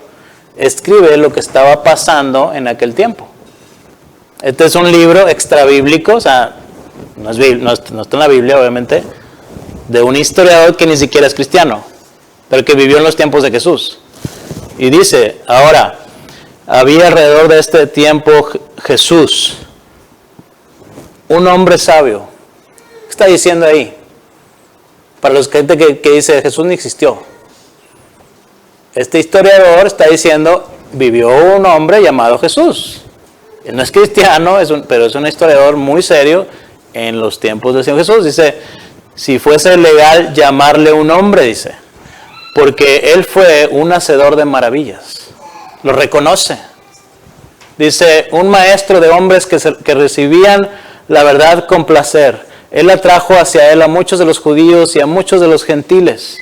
escribe lo que estaba pasando en aquel tiempo. Este es un libro extrabíblico, o sea, no está en la Biblia, obviamente, de un historiador que ni siquiera es cristiano, pero que vivió en los tiempos de Jesús. Y dice, ahora, había alrededor de este tiempo Jesús, un hombre sabio. ¿Qué está diciendo ahí? Para los que dice Jesús ni existió. Este historiador está diciendo, vivió un hombre llamado Jesús. Él no es cristiano, pero es un historiador muy serio en los tiempos del Señor Jesús. Dice, si fuese legal llamarle un hombre, dice, porque él fue un hacedor de maravillas. Lo reconoce. Dice, un maestro de hombres que recibían la verdad con placer. Él atrajo hacia él a muchos de los judíos y a muchos de los gentiles.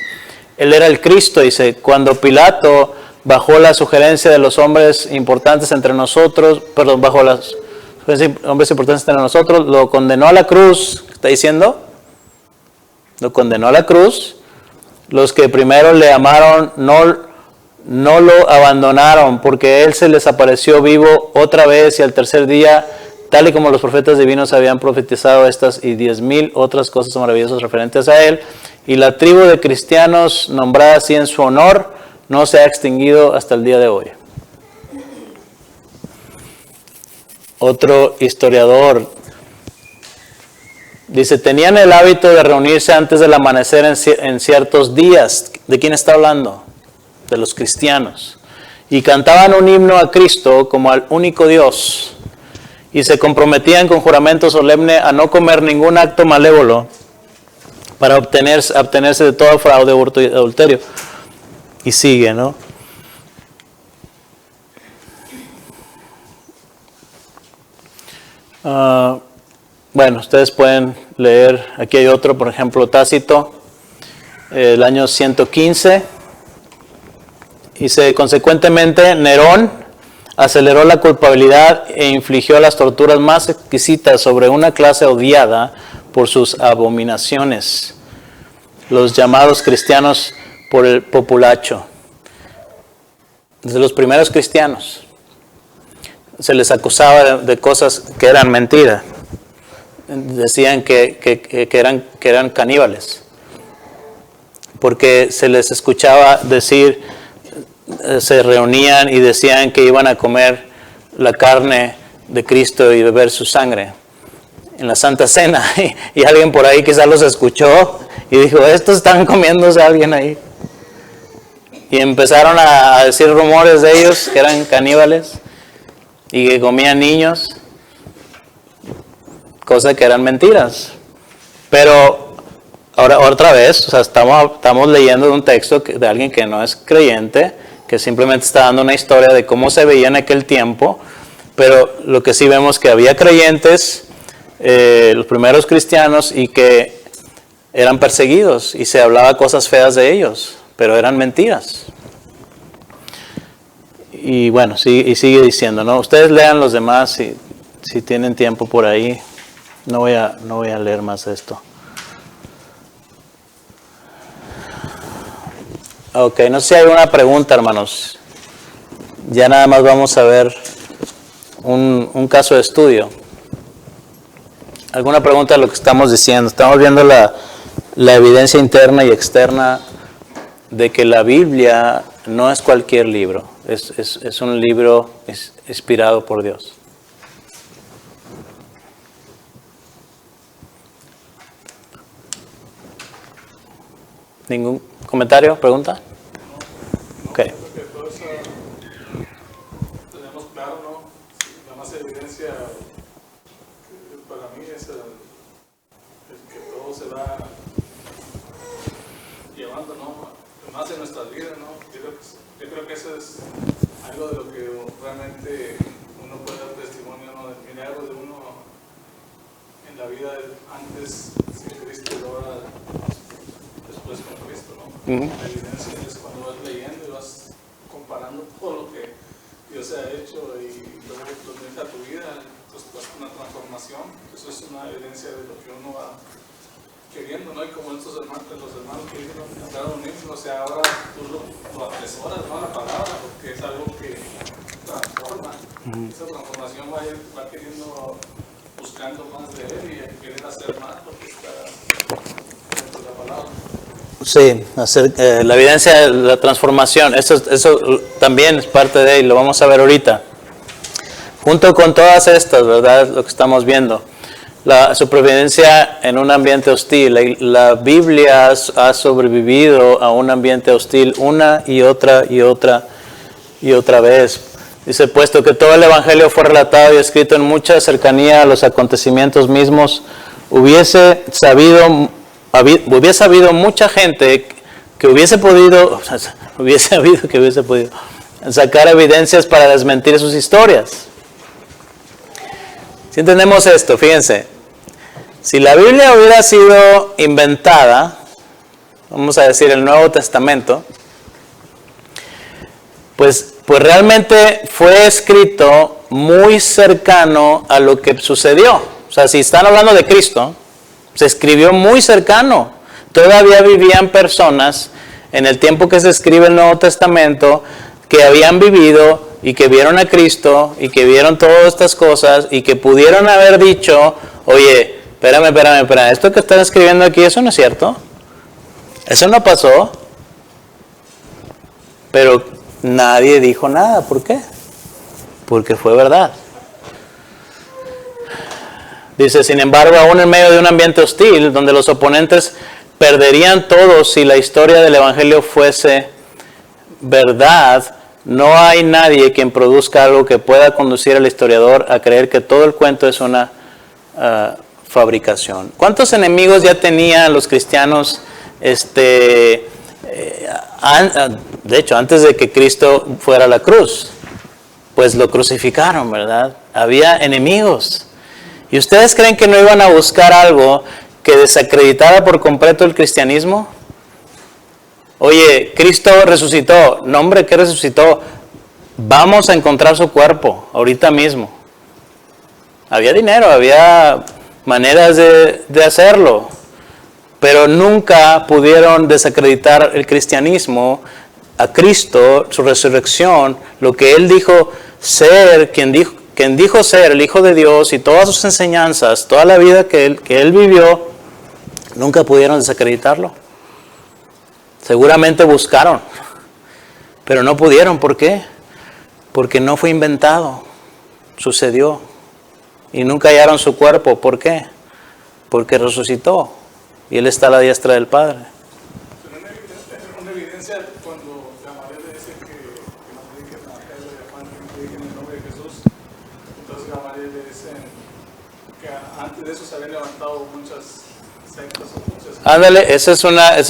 Él era el Cristo, dice, cuando Pilato, bajo la sugerencia de los hombres importantes entre nosotros, bajo las hombres importantes entre nosotros, lo condenó a la cruz. ¿Qué está diciendo? Lo condenó a la cruz. Los que primero le amaron no lo abandonaron, porque él se les apareció vivo otra vez y al tercer día, tal y como los profetas divinos habían profetizado estas y 10,000 otras cosas maravillosas referentes a él. Y la tribu de cristianos nombrada así en su honor no se ha extinguido hasta el día de hoy. otro historiador. Dice, tenían el hábito de reunirse antes del amanecer en ciertos días. ¿De quién está hablando? De los cristianos. Y cantaban un himno a Cristo como al único Dios. Y se comprometían con juramento solemne a no comer ningún acto malévolo para abstenerse de todo fraude, hurto y adulterio. Y sigue, ¿no? Bueno, ustedes pueden leer, aquí hay otro, por ejemplo, Tácito, el año 115. Dice, consecuentemente, Nerón aceleró la culpabilidad e infligió las torturas más exquisitas sobre una clase odiada por sus abominaciones, los llamados cristianos por el populacho. Desde los primeros cristianos se les acusaba de cosas que eran mentiras. Decían que eran caníbales, porque se les escuchaba decir, se reunían y decían que iban a comer la carne de Cristo y beber su sangre en la Santa Cena, y alguien por ahí quizás los escuchó y dijo, estos están comiéndose a alguien ahí, y empezaron a decir rumores de ellos que eran caníbales y que comían niños, cosas que eran mentiras. Pero ahora otra vez, o sea, estamos leyendo un texto de alguien que no es creyente, que simplemente está dando una historia de cómo se veía en aquel tiempo, pero lo que sí vemos que había creyentes, los primeros cristianos, y que eran perseguidos y se hablaba cosas feas de ellos, pero eran mentiras. Y bueno, y sigue diciendo, ¿no? Ustedes lean los demás si tienen tiempo por ahí. No voy a leer más de esto. Ok, no sé si hay una pregunta, hermanos. Ya nada más vamos a ver un caso de estudio. ¿Alguna pregunta de lo que estamos diciendo? Estamos viendo la evidencia interna y externa de que la Biblia no es cualquier libro. Es un libro inspirado por Dios. ¿Ningún comentario, pregunta? Ok. Creo que todo eso tenemos claro, ¿no? La más evidencia que para mí es el que todo se va llevando, ¿no? Más en nuestras vidas, ¿no? Yo creo que eso es algo de lo que realmente uno puede dar testimonio, ¿no? Del milagro de uno en la vida antes sin Cristo y ahora después con Cristo, ¿no? La evidencia es cuando vas leyendo y vas comparando todo lo que Dios ha hecho y luego lo tienes a tu vida, entonces vas con una transformación. Eso es una evidencia de lo que uno va queriendo, ¿no? Y como estos hermanos, los hermanos que dicen, claro, o sea, ahora tú lo atesoras, ¿no? La palabra, porque es algo que transforma. Esa transformación va queriendo, buscando más de él y querer hacer más lo que está dentro de la palabra. Sí, la evidencia de la transformación, eso también es parte de él, lo vamos a ver ahorita. Junto con todas estas, ¿verdad? Lo que estamos viendo. La supervivencia en un ambiente hostil. La Biblia ha sobrevivido a un ambiente hostil una y otra vez. Dice, puesto que todo el Evangelio fue relatado y escrito en mucha cercanía a los acontecimientos mismos, hubiese habido mucha gente que hubiese podido sacar evidencias para desmentir sus historias. Si entendemos esto, fíjense, si la Biblia hubiera sido inventada, vamos a decir el Nuevo Testamento, pues realmente fue escrito muy cercano a lo que sucedió. O sea, si están hablando de Cristo, se escribió muy cercano. Todavía vivían personas en el tiempo que se escribe el Nuevo Testamento que habían vivido y que vieron a Cristo y que vieron todas estas cosas y que pudieron haber dicho, oye, espérame, esto que están escribiendo aquí, eso no es cierto. Eso no pasó. Pero nadie dijo nada. ¿Por qué? Porque fue verdad. Dice, sin embargo, aún en medio de un ambiente hostil, donde los oponentes perderían todo si la historia del Evangelio fuese verdad, no hay nadie quien produzca algo que pueda conducir al historiador a creer que todo el cuento es una fabricación. ¿Cuántos enemigos ya tenían los cristianos? De hecho, antes de que Cristo fuera a la cruz, pues lo crucificaron, ¿verdad? Había enemigos. ¿Y ustedes creen que no iban a buscar algo que desacreditara por completo el cristianismo? Oye, Cristo resucitó. No, hombre, ¿qué resucitó? Vamos a encontrar su cuerpo ahorita mismo. Había dinero, había maneras de hacerlo, pero nunca pudieron desacreditar el cristianismo, a Cristo, su resurrección, lo que Él dijo ser, quien dijo ser el Hijo de Dios y todas sus enseñanzas, toda la vida que él vivió, nunca pudieron desacreditarlo. Seguramente buscaron, pero no pudieron. ¿Por qué? Porque no fue inventado, sucedió. Y nunca hallaron su cuerpo. ¿Por qué? Porque resucitó y Él está a la diestra del Padre. Una evidencia cuando Gamaliel le dice que no prediquen a Pedro y a Juan, que no prediquen en el nombre de Jesús. Entonces Gamaliel le dice que antes de eso se habían levantado muchas sectas o muchas... Ándale, esa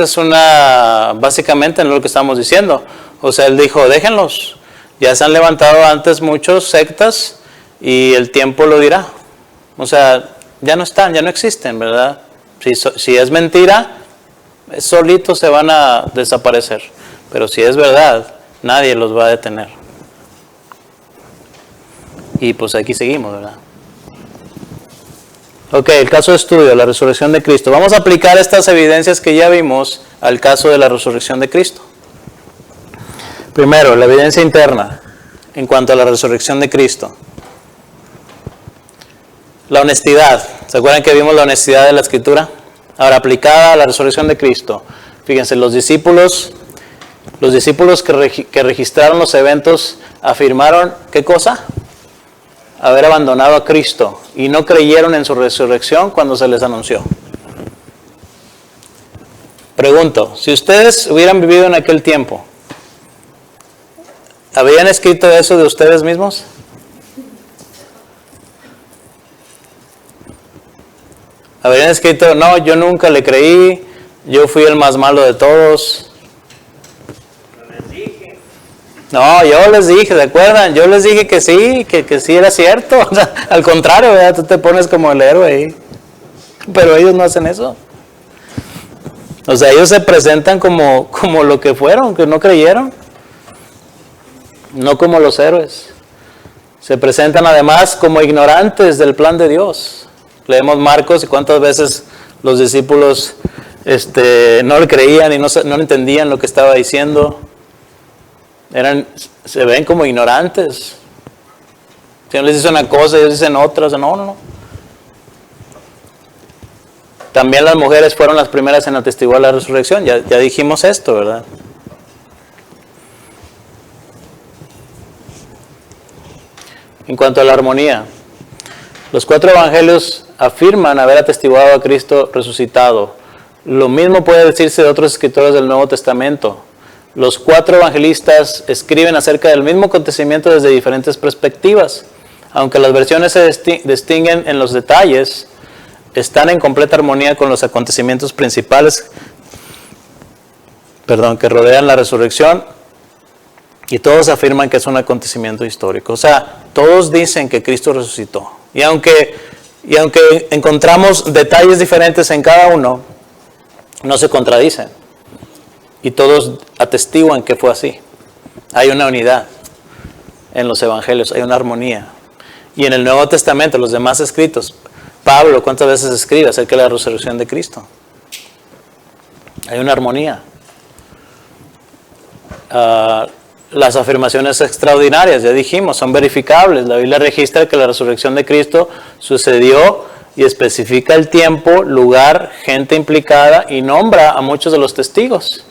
es una, básicamente no es lo que estamos diciendo. O sea, Él dijo, déjenlos. Ya se han levantado antes muchos sectas y el tiempo lo dirá. O sea, ya no están, ya no existen, ¿verdad? Si es mentira, solitos se van a desaparecer. Pero si es verdad, nadie los va a detener. Y pues aquí seguimos, ¿verdad? Ok, el caso de estudio, la resurrección de Cristo. Vamos a aplicar estas evidencias que ya vimos al caso de la resurrección de Cristo. Primero, la evidencia interna en cuanto a la resurrección de Cristo. La honestidad. ¿Se acuerdan que vimos la honestidad de la Escritura? Ahora, aplicada a la resurrección de Cristo. Fíjense, los discípulos que registraron los eventos afirmaron, ¿qué cosa? Haber abandonado a Cristo y no creyeron en su resurrección cuando se les anunció. Pregunto, si ustedes hubieran vivido en aquel tiempo, ¿habrían escrito eso de ustedes mismos? Habrían escrito, no, yo nunca le creí, yo fui el más malo de todos. No, yo les dije, ¿se acuerdan? Yo les dije que sí era cierto. O sea, al contrario, ¿verdad? Tú te pones como el héroe ahí. Pero ellos no hacen eso. O sea, ellos se presentan como lo que fueron, que no creyeron. No como los héroes. Se presentan además como ignorantes del plan de Dios. Leemos Marcos y cuántas veces los discípulos no le creían y no entendían lo que estaba diciendo. Se ven como ignorantes. El Señor les dice una cosa y ellos dicen otra. O sea, no. También las mujeres fueron las primeras en atestiguar la resurrección. Ya dijimos esto, ¿verdad? En cuanto a la armonía, los 4 evangelios afirman haber atestiguado a Cristo resucitado. Lo mismo puede decirse de otros escritores del Nuevo Testamento. Los 4 evangelistas escriben acerca del mismo acontecimiento desde diferentes perspectivas. Aunque las versiones se distinguen en los detalles, están en completa armonía con los acontecimientos principales que rodean la resurrección, y todos afirman que es un acontecimiento histórico. O sea, todos dicen que Cristo resucitó. Y aunque encontramos detalles diferentes en cada uno, no se contradicen. Y todos atestiguan que fue así. Hay una unidad en los evangelios, hay una armonía. Y en el Nuevo Testamento, los demás escritos, Pablo, ¿cuántas veces escribe acerca de la resurrección de Cristo? Hay una armonía. Las afirmaciones extraordinarias, ya dijimos, son verificables. La Biblia registra que la resurrección de Cristo sucedió y especifica el tiempo, lugar, gente implicada y nombra a muchos de los testigos.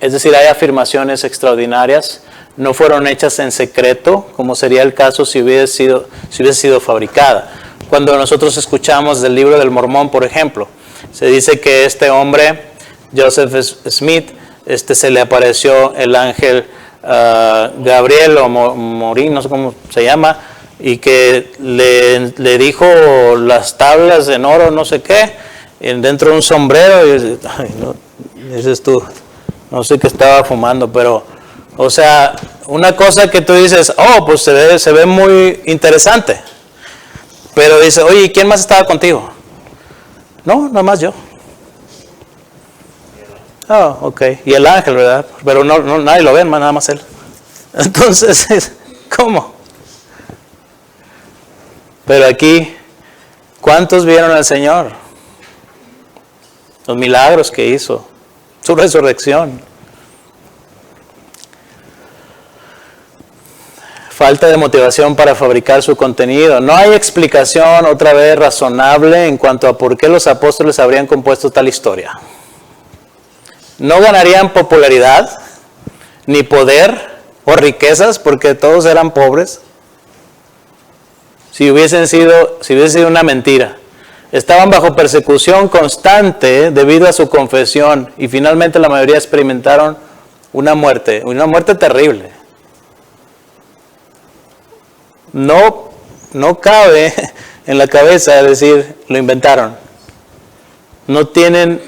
Es decir, hay afirmaciones extraordinarias, no fueron hechas en secreto, como sería el caso si hubiese sido fabricada. cuando nosotros escuchamos del libro del Mormón, por ejemplo. Se dice que este hombre, Joseph Smith, se le apareció el ángel Gabriel o Morín, no sé cómo se llama, y que le dijo las tablas en oro, no sé qué, dentro de un sombrero. Y dices tú, no sé qué estaba fumando, pero, o sea, una cosa que tú dices, oh, pues se ve muy interesante. Pero dice, oye, ¿quién más estaba contigo? No, nada más yo. Oh, ok. Y el ángel, ¿verdad? Pero no nadie lo ve, nada más él. Entonces, ¿cómo? Pero aquí, ¿cuántos vieron al Señor? Los milagros que hizo, su resurrección. Falta de motivación para fabricar su contenido. No hay explicación, otra vez, razonable en cuanto a por qué los apóstoles habrían compuesto tal historia. No ganarían popularidad, ni poder o riquezas, porque todos eran pobres. Si hubiese sido una mentira. Estaban bajo persecución constante debido a su confesión y finalmente la mayoría experimentaron una muerte terrible. No cabe en la cabeza decir, lo inventaron. No tienen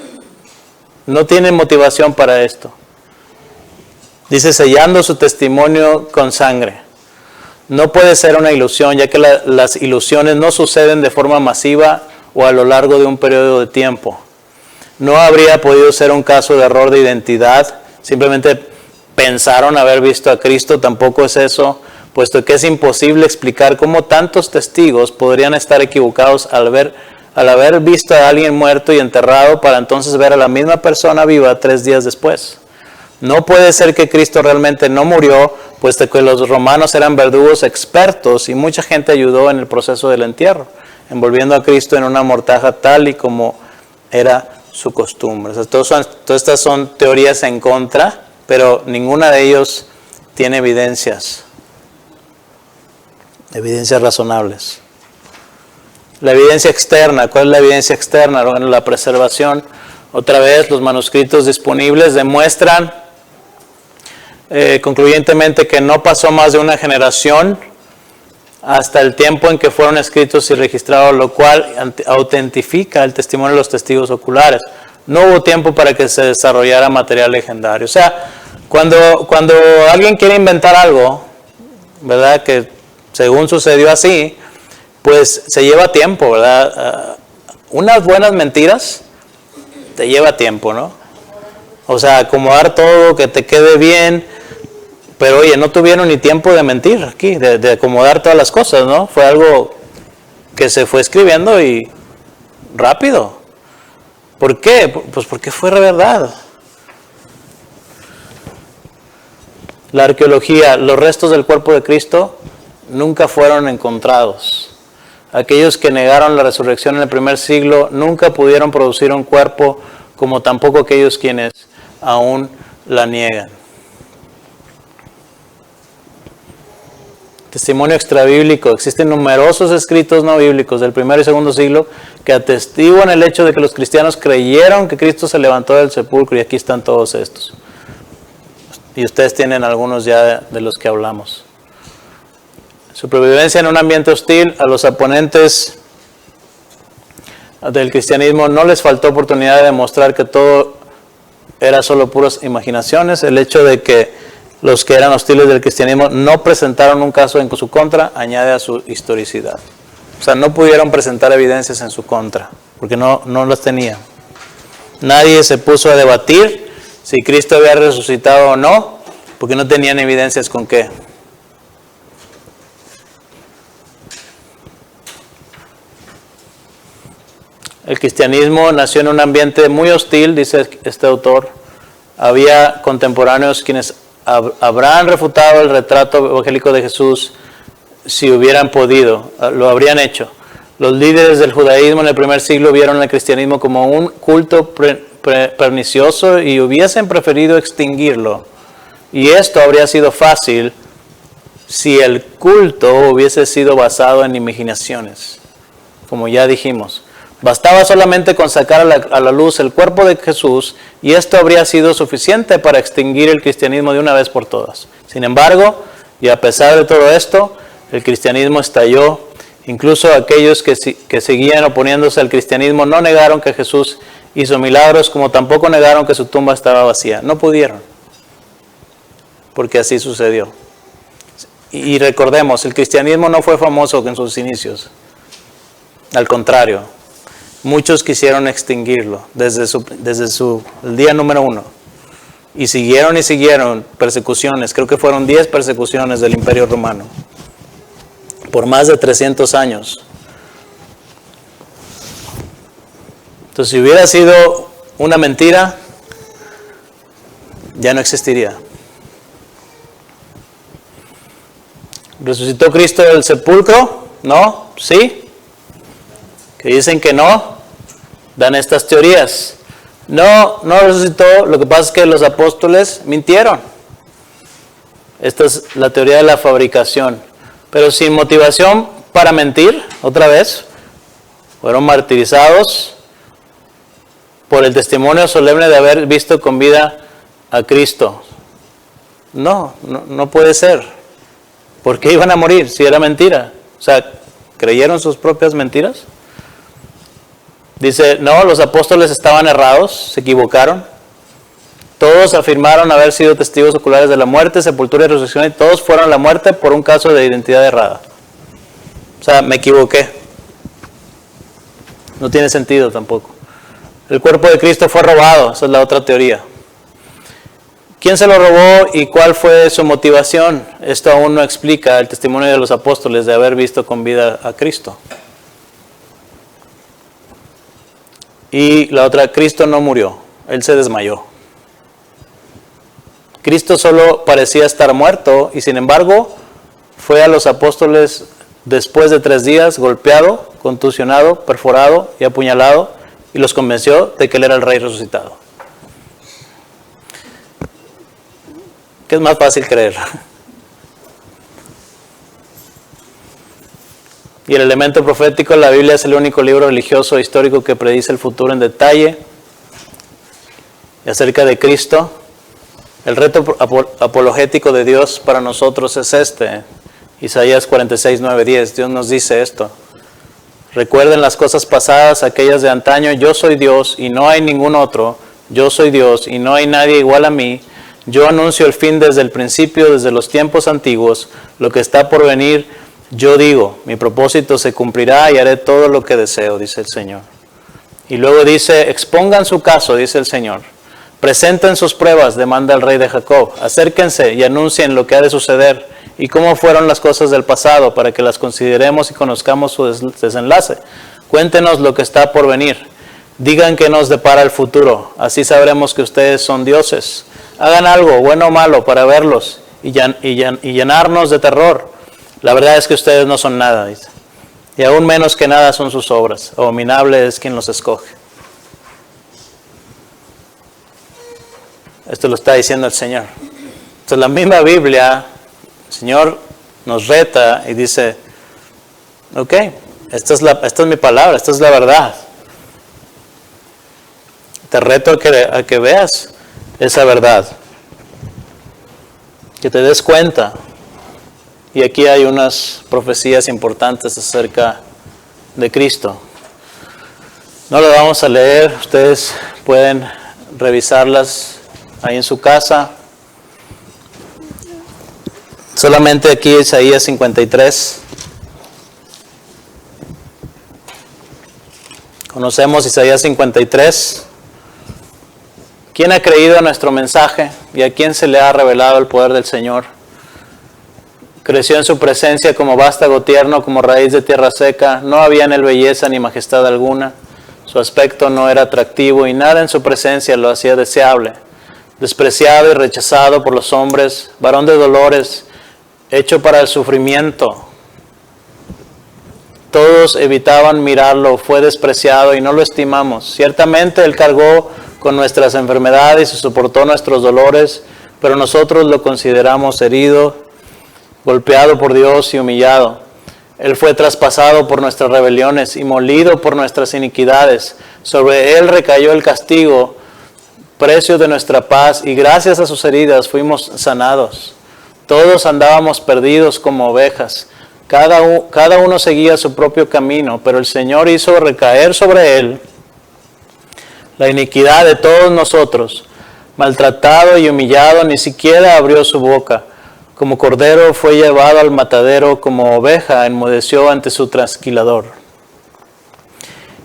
motivación para esto. Dice, sellando su testimonio con sangre. No puede ser una ilusión, ya que las ilusiones no suceden de forma masiva o a lo largo de un periodo de tiempo. No habría podido ser un caso de error de identidad. Simplemente pensaron haber visto a Cristo, tampoco es eso, puesto que es imposible explicar cómo tantos testigos podrían estar equivocados al haber visto a alguien muerto y enterrado para entonces ver a la misma persona viva 3 días después. No puede ser que Cristo realmente no murió, puesto que los romanos eran verdugos expertos y mucha gente ayudó en el proceso del entierro, envolviendo a Cristo en una mortaja tal y como era su costumbre. O sea, todas estas son teorías en contra, pero ninguna de ellos tiene evidencias razonables. La evidencia externa, ¿cuál es la evidencia externa? Bueno, la preservación. Otra vez, los manuscritos disponibles demuestran concluyentemente que no pasó más de una generación hasta el tiempo en que fueron escritos y registrados, lo cual autentifica el testimonio de los testigos oculares. No hubo tiempo para que se desarrollara material legendario. O sea, cuando alguien quiere inventar algo, ¿verdad? Que según sucedió así, pues se lleva tiempo, ¿verdad? Unas buenas mentiras te lleva tiempo, ¿no? O sea, acomodar todo, que te quede bien. Pero oye, no tuvieron ni tiempo de mentir aquí, de acomodar todas las cosas, ¿no? Fue algo que se fue escribiendo y rápido. ¿Por qué? Pues porque fue verdad. La arqueología, los restos del cuerpo de Cristo nunca fueron encontrados. Aquellos que negaron la resurrección en el primer siglo nunca pudieron producir un cuerpo, como tampoco aquellos quienes aún la niegan. Testimonio extrabíblico. Existen numerosos escritos no bíblicos del primer y segundo siglo que atestiguan el hecho de que los cristianos creyeron que Cristo se levantó del sepulcro, y aquí están todos estos. Y ustedes tienen algunos ya de los que hablamos. Supervivencia en un ambiente hostil. A los oponentes del cristianismo no les faltó oportunidad de demostrar que todo era solo puras imaginaciones. El hecho de que los que eran hostiles del cristianismo no presentaron un caso en su contra añade a su historicidad. O sea, no pudieron presentar evidencias en su contra, porque no las tenían. Nadie se puso a debatir si Cristo había resucitado o no, porque no tenían evidencias con qué. El cristianismo nació en un ambiente muy hostil, dice este autor. Había contemporáneos quienes habrán refutado el retrato evangélico de Jesús si hubieran podido, lo habrían hecho. Los líderes del judaísmo en el primer siglo vieron al cristianismo como un culto pernicioso y hubiesen preferido extinguirlo. Y esto habría sido fácil si el culto hubiese sido basado en imaginaciones. como ya dijimos. Bastaba solamente con sacar a la luz el cuerpo de Jesús y esto habría sido suficiente para extinguir el cristianismo de una vez por todas. Sin embargo, y a pesar de todo esto, el cristianismo estalló. Incluso aquellos que seguían oponiéndose al cristianismo no negaron que Jesús hizo milagros, como tampoco negaron que su tumba estaba vacía. No pudieron, porque así sucedió. Y recordemos, el cristianismo no fue famoso en sus inicios. Al contrario, muchos quisieron extinguirlo desde el día número 1. Y siguieron persecuciones. Creo que fueron 10 persecuciones del Imperio Romano. Por más de 300 años. Entonces, si hubiera sido una mentira, ya no existiría. ¿Resucitó Cristo del sepulcro? ¿No? ¿Sí? Que dicen que no, dan estas teorías. No resucitó, lo que pasa es que los apóstoles mintieron. Esta es la teoría de la fabricación. Pero sin motivación para mentir, otra vez, fueron martirizados por el testimonio solemne de haber visto con vida a Cristo. No puede ser. ¿Por qué iban a morir si era mentira? O sea, ¿creyeron sus propias mentiras? Dice, no, los apóstoles estaban errados, se equivocaron. Todos afirmaron haber sido testigos oculares de la muerte, sepultura y resurrección, y todos fueron a la muerte por un caso de identidad errada. O sea, me equivoqué. No tiene sentido tampoco. El cuerpo de Cristo fue robado, esa es la otra teoría. ¿Quién se lo robó y cuál fue su motivación? Esto aún no explica el testimonio de los apóstoles de haber visto con vida a Cristo. Y la otra, Cristo no murió, Él se desmayó. Cristo solo parecía estar muerto y sin embargo fue a los apóstoles después de 3 días golpeado, contusionado, perforado y apuñalado y los convenció de que Él era el Rey resucitado. ¿Qué es más fácil creer? Y el elemento profético, la Biblia es el único libro religioso e histórico que predice el futuro en detalle. Y acerca de Cristo, el reto apologético de Dios para nosotros es este. Isaías 46, 9, 10. Dios nos dice esto. Recuerden las cosas pasadas, aquellas de antaño. Yo soy Dios y no hay ningún otro. Yo soy Dios y no hay nadie igual a mí. Yo anuncio el fin desde el principio, desde los tiempos antiguos. Lo que está por venir, yo digo, mi propósito se cumplirá y haré todo lo que deseo, dice el Señor. Y luego dice, expongan su caso, dice el Señor. Presenten sus pruebas, demanda el Rey de Jacob. Acérquense y anuncien lo que ha de suceder y cómo fueron las cosas del pasado para que las consideremos y conozcamos su desenlace. Cuéntenos lo que está por venir. Digan qué nos depara el futuro. Así sabremos que ustedes son dioses. Hagan algo, bueno o malo, para verlos y llenarnos de terror. La verdad es que ustedes no son nada, dice. Y aún menos que nada son sus obras. Abominable es quien los escoge. Esto lo está diciendo el Señor. Entonces la misma Biblia, el Señor nos reta y dice, ok, esta es mi palabra, esta es la verdad. Te reto a que veas esa verdad. Que te des cuenta. Y aquí hay unas profecías importantes acerca de Cristo. No las vamos a leer, ustedes pueden revisarlas ahí en su casa. Solamente aquí Isaías 53. Conocemos Isaías 53. ¿Quién ha creído a nuestro mensaje y a quién se le ha revelado el poder del Señor? Creció en su presencia como vástago tierno, como raíz de tierra seca. No había en él belleza ni majestad alguna. Su aspecto no era atractivo y nada en su presencia lo hacía deseable. Despreciado y rechazado por los hombres, varón de dolores, hecho para el sufrimiento. Todos evitaban mirarlo, fue despreciado y no lo estimamos. Ciertamente él cargó con nuestras enfermedades y soportó nuestros dolores, pero nosotros lo consideramos herido, golpeado por Dios y humillado. Él fue traspasado por nuestras rebeliones y molido por nuestras iniquidades. Sobre Él recayó el castigo, precio de nuestra paz, y gracias a sus heridas fuimos sanados. Todos andábamos perdidos como ovejas. Cada uno seguía su propio camino, pero el Señor hizo recaer sobre Él la iniquidad de todos nosotros. Maltratado y humillado, ni siquiera abrió su boca. Como cordero fue llevado al matadero, como oveja enmudeció ante su trasquilador.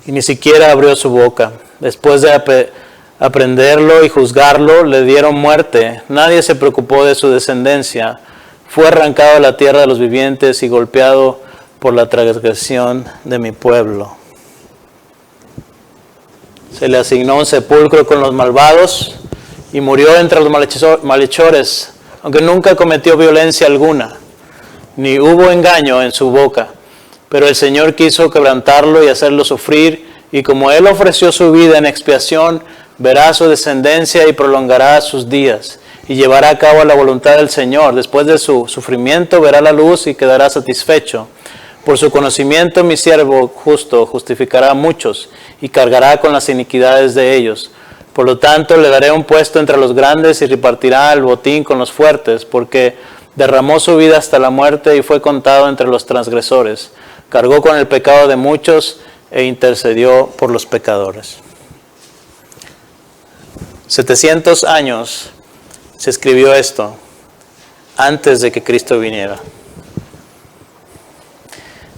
Y ni siquiera abrió su boca. Después de aprenderlo y juzgarlo, le dieron muerte. Nadie se preocupó de su descendencia. Fue arrancado de la tierra de los vivientes y golpeado por la transgresión de mi pueblo. Se le asignó un sepulcro con los malvados y murió entre los malhechores, aunque nunca cometió violencia alguna, ni hubo engaño en su boca. Pero el Señor quiso quebrantarlo y hacerlo sufrir, y como Él ofreció su vida en expiación, verá su descendencia y prolongará sus días, y llevará a cabo la voluntad del Señor. Después de su sufrimiento verá la luz y quedará satisfecho. Por su conocimiento mi siervo justo justificará a muchos, y cargará con las iniquidades de ellos. Por lo tanto, le daré un puesto entre los grandes y repartirá el botín con los fuertes, porque derramó su vida hasta la muerte y fue contado entre los transgresores. Cargó con el pecado de muchos e intercedió por los pecadores. 700 años se escribió esto antes de que Cristo viniera.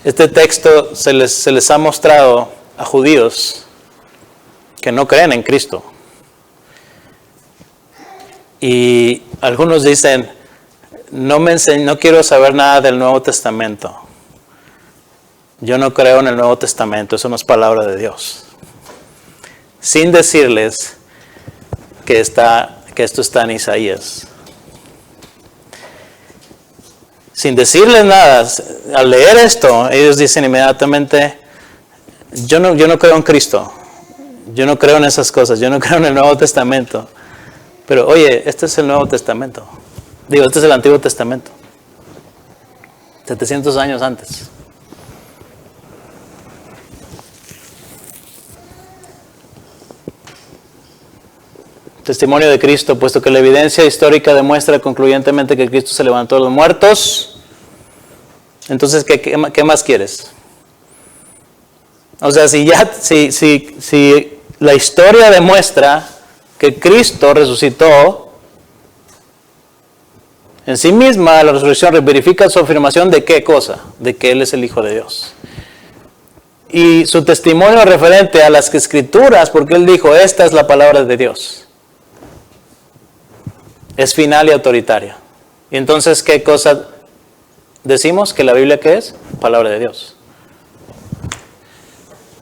Este texto se les ha mostrado a judíos que no creen en Cristo. Y algunos dicen, no quiero saber nada del Nuevo Testamento. Yo no creo en el Nuevo Testamento, eso no es palabra de Dios. Sin decirles que esto está en Isaías. Sin decirles nada, al leer esto, ellos dicen inmediatamente, yo no creo en Cristo. Yo no creo en esas cosas, yo no creo en el Nuevo Testamento. Pero oye, este es el Nuevo Testamento. Este es el Antiguo Testamento. 700 años antes. Testimonio de Cristo, puesto que la evidencia histórica demuestra concluyentemente que Cristo se levantó de los muertos. Entonces, ¿qué más quieres? O sea, si la historia demuestra que Cristo resucitó, en sí misma la resurrección verifica su afirmación de qué cosa, de que Él es el Hijo de Dios. Y su testimonio referente a las Escrituras, porque Él dijo, esta es la palabra de Dios, es final y autoritaria. Y entonces, ¿qué cosa decimos? Que la Biblia, ¿qué es? Palabra de Dios.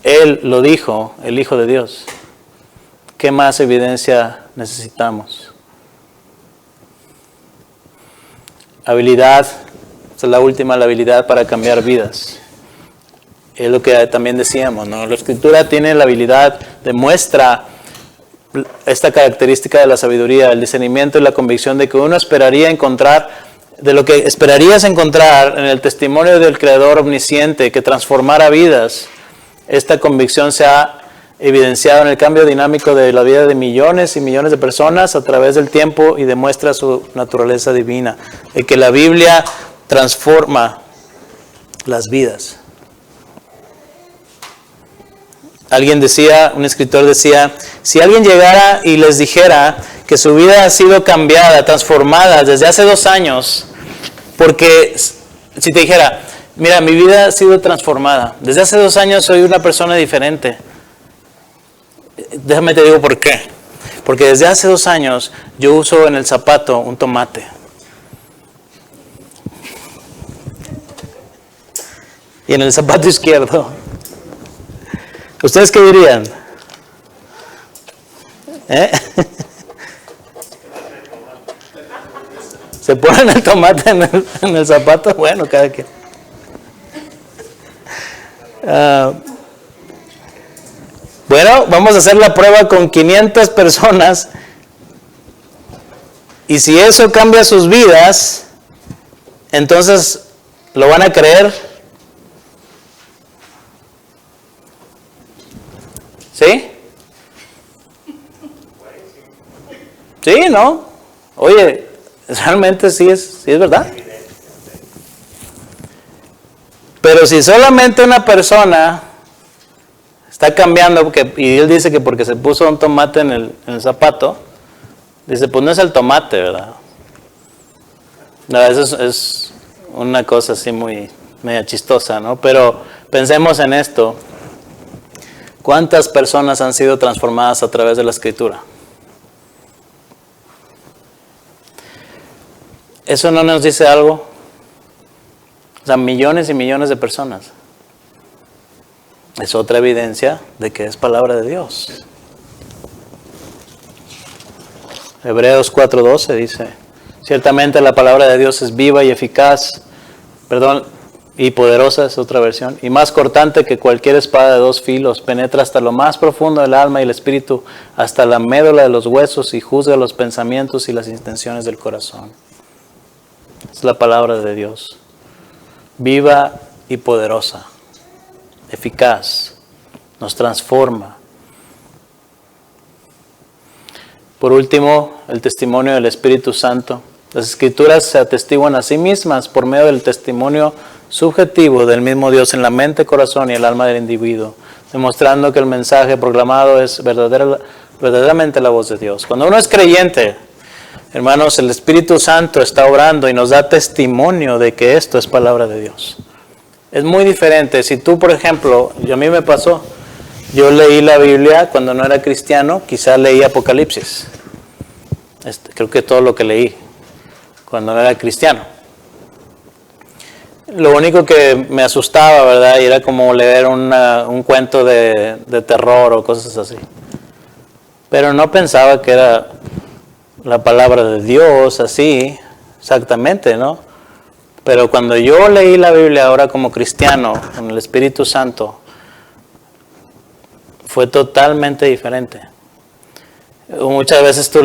Él lo dijo, el Hijo de Dios. ¿Qué más evidencia necesitamos? Habilidad, esa es la última, la habilidad para cambiar vidas. Es lo que también decíamos, ¿no? La Escritura tiene la habilidad, demuestra esta característica de la sabiduría, el discernimiento y la convicción de que uno esperaría encontrar, de lo que esperarías encontrar en el testimonio del Creador omnisciente que transformara vidas. Esta convicción se ha evidenciado en el cambio dinámico de la vida de millones y millones de personas a través del tiempo y demuestra su naturaleza divina, de que la Biblia transforma las vidas. Un escritor decía, si alguien llegara y les dijera que su vida ha sido cambiada, transformada desde hace 2 años, porque si te dijera, mira, mi vida ha sido transformada, desde hace 2 años soy una persona diferente. Déjame te digo por qué. Porque desde hace 2 años yo uso en el zapato un tomate. Y en el zapato izquierdo. ¿Ustedes qué dirían? ¿Se ponen el tomate en el zapato? Bueno, cada quien. Bueno, vamos a hacer la prueba con 500 personas. Y si eso cambia sus vidas, entonces, ¿lo van a creer? ¿Sí? Sí, ¿no? Oye, realmente sí es verdad. Pero si solamente una persona está cambiando, y él dice que porque se puso un tomate en el zapato, dice, pues no es el tomate, ¿verdad? No, eso es una cosa así muy media chistosa, ¿no? Pero pensemos en esto. ¿Cuántas personas han sido transformadas a través de la Escritura? ¿Eso no nos dice algo? O sea, millones y millones de personas. Es otra evidencia de que es palabra de Dios. Hebreos 4:12 dice, ciertamente la palabra de Dios es viva y eficaz, y poderosa, es otra versión, y más cortante que cualquier espada de 2 filos, penetra hasta lo más profundo del alma y el espíritu, hasta la médula de los huesos, y juzga los pensamientos y las intenciones del corazón. Es la palabra de Dios. Viva y poderosa, eficaz, nos transforma. Por último, el testimonio del Espíritu Santo. Las Escrituras se atestiguan a sí mismas por medio del testimonio subjetivo del mismo Dios en la mente, corazón y el alma del individuo, demostrando que el mensaje proclamado es verdaderamente la voz de Dios. Cuando uno es creyente, hermanos, el Espíritu Santo está obrando y nos da testimonio de que esto es palabra de Dios. Es muy diferente. Si tú, por ejemplo, a mí me pasó, yo leí la Biblia cuando no era cristiano, quizás leí Apocalipsis. Creo que todo lo que leí cuando no era cristiano. Lo único que me asustaba, ¿verdad? Y era como leer un cuento de terror o cosas así. Pero no pensaba que era la palabra de Dios, así, exactamente, ¿no? Pero cuando yo leí la Biblia ahora como cristiano, con el Espíritu Santo, fue totalmente diferente. Muchas veces tú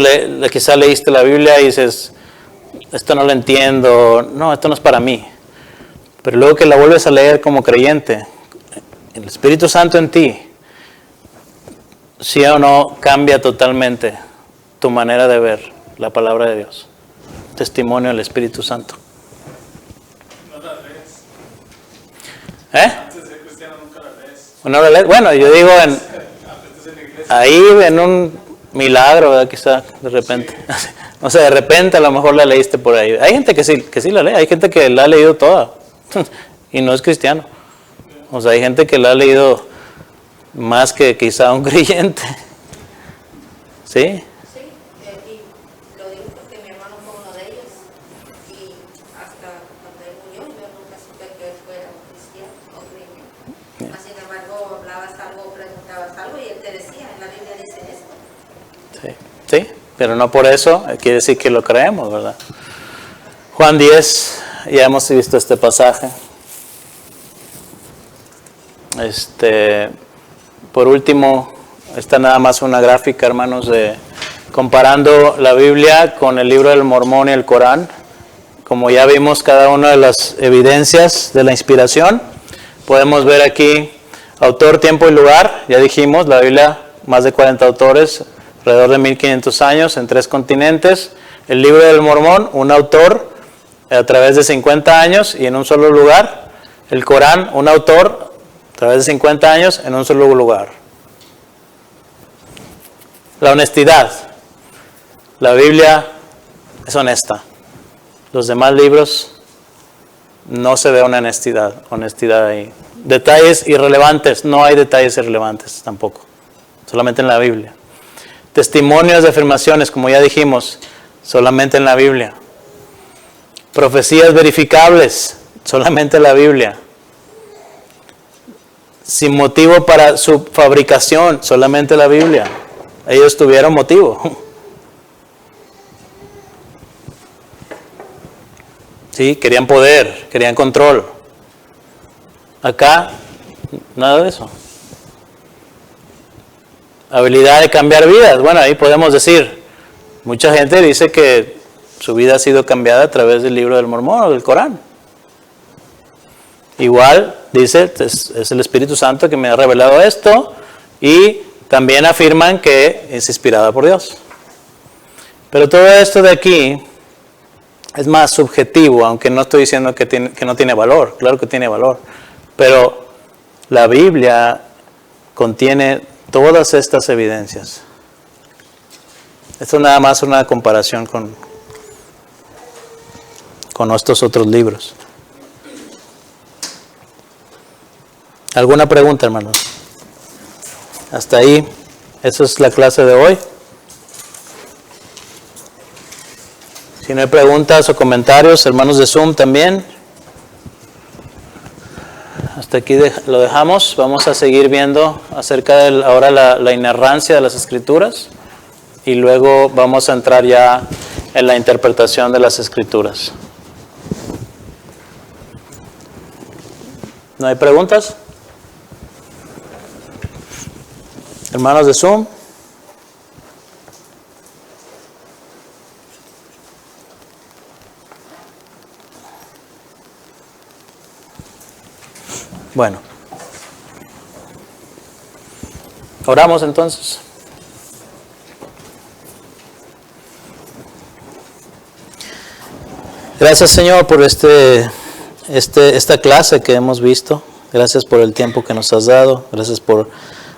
quizás leíste la Biblia y dices, esto no lo entiendo, no, esto no es para mí. Pero luego que la vuelves a leer como creyente, el Espíritu Santo en ti, sí o no, cambia totalmente tu manera de ver la palabra de Dios. Testimonio del Espíritu Santo. ¿No la lees? Antes de ser cristiano nunca la lees. ¿No la lees? Bueno, yo digo ahí en un milagro, ¿verdad? Quizá de repente. Sí. O sea, de repente a lo mejor la leíste por ahí. Hay gente que sí la lee, hay gente que la ha leído toda y no es cristiano. O sea, hay gente que la ha leído más que quizá un creyente. ¿Sí? Sí, y lo digo porque mi hermano fue uno de ellos y hasta cuando él murió yo nunca supe que él fuera un cristiano o creyente. Sin embargo, hablabas algo, preguntabas algo y él te decía, en la Biblia dice esto. Sí, pero no por eso quiere decir que lo creemos, ¿verdad? Juan 10, ya hemos visto este pasaje. Por último, está nada más una gráfica, hermanos, comparando la Biblia con el libro del Mormón y el Corán. Como ya vimos cada una de las evidencias de la inspiración, podemos ver aquí autor, tiempo y lugar. Ya dijimos, la Biblia, más de 40 autores, alrededor de 1500 años en 3 continentes. El libro del Mormón, un autor a través de 50 años y en un solo lugar. El Corán, un autor a través de 50 años en un solo lugar. La honestidad. La Biblia es honesta. Los demás libros no se ve una honestidad ahí. Detalles irrelevantes, no hay detalles irrelevantes tampoco, solamente en la Biblia. Testimonios de afirmaciones, como ya dijimos, solamente en la Biblia. Profecías verificables, solamente en la Biblia. Sin motivo para su fabricación, solamente en la Biblia. Ellos tuvieron motivo. Sí, querían poder, querían control. Acá, nada de eso. Habilidad de cambiar vidas. Bueno, ahí podemos decir, mucha gente dice que su vida ha sido cambiada a través del libro del Mormón o del Corán. Igual, dice, es el Espíritu Santo que me ha revelado esto y también afirman que es inspirada por Dios. Pero todo esto de aquí es más subjetivo, aunque no estoy diciendo que no tiene valor, claro que tiene valor. Pero la Biblia contiene todas estas evidencias. Esto es nada más una comparación con estos otros libros. ¿Alguna pregunta, hermanos? Hasta ahí. Esa es la clase de hoy. Si no hay preguntas o comentarios, hermanos de Zoom también. Hasta aquí lo dejamos. Vamos a seguir viendo acerca de ahora la inerrancia de las Escrituras. Y luego vamos a entrar ya en la interpretación de las Escrituras. ¿No hay preguntas? Hermanos de Zoom. Bueno. Oramos entonces. Gracias, Señor, por esta clase que hemos visto. Gracias por el tiempo que nos has dado. Gracias por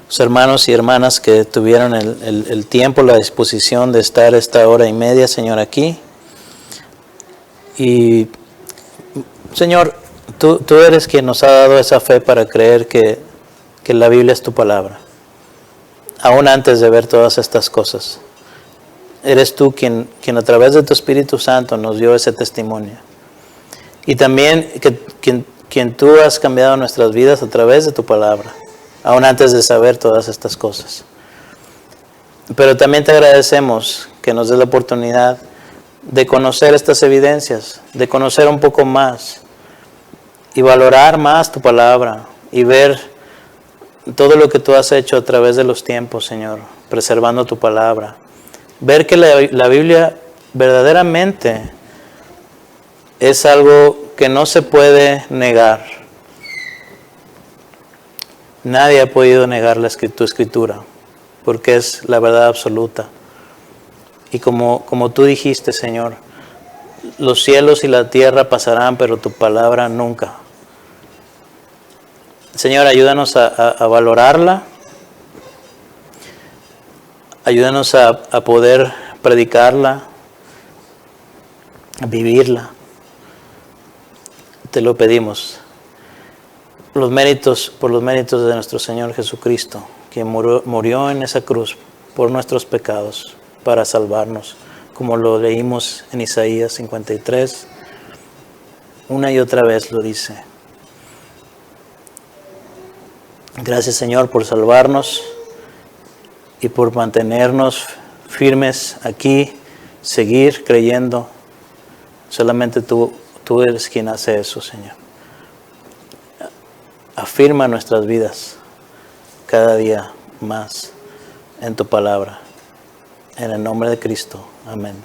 los hermanos y hermanas que tuvieron el tiempo, la disposición de estar esta hora y media, Señor, aquí. Y, Señor, tú eres quien nos ha dado esa fe para creer que la Biblia es tu palabra. Aún antes de ver todas estas cosas. Eres tú quien a través de tu Espíritu Santo nos dio ese testimonio. Y también quien tú has cambiado nuestras vidas a través de tu palabra, aún antes de saber todas estas cosas. Pero también te agradecemos que nos des la oportunidad de conocer estas evidencias, de conocer un poco más y valorar más tu palabra y ver todo lo que tú has hecho a través de los tiempos, Señor, preservando tu palabra. Ver que la Biblia verdaderamente es algo que no se puede negar. Nadie ha podido negar tu escritura, porque es la verdad absoluta. Y como tú dijiste, Señor, los cielos y la tierra pasarán, pero tu palabra nunca. Señor, ayúdanos a valorarla. Ayúdanos a poder predicarla, a vivirla. Te lo pedimos. Por los méritos de nuestro Señor Jesucristo, quien murió en esa cruz por nuestros pecados para salvarnos, como lo leímos en Isaías 53. Una y otra vez lo dice. Gracias, Señor, por salvarnos y por mantenernos firmes aquí, seguir creyendo. Solamente tú eres quien hace eso, Señor. Afirma nuestras vidas cada día más en tu palabra. En el nombre de Cristo. Amén.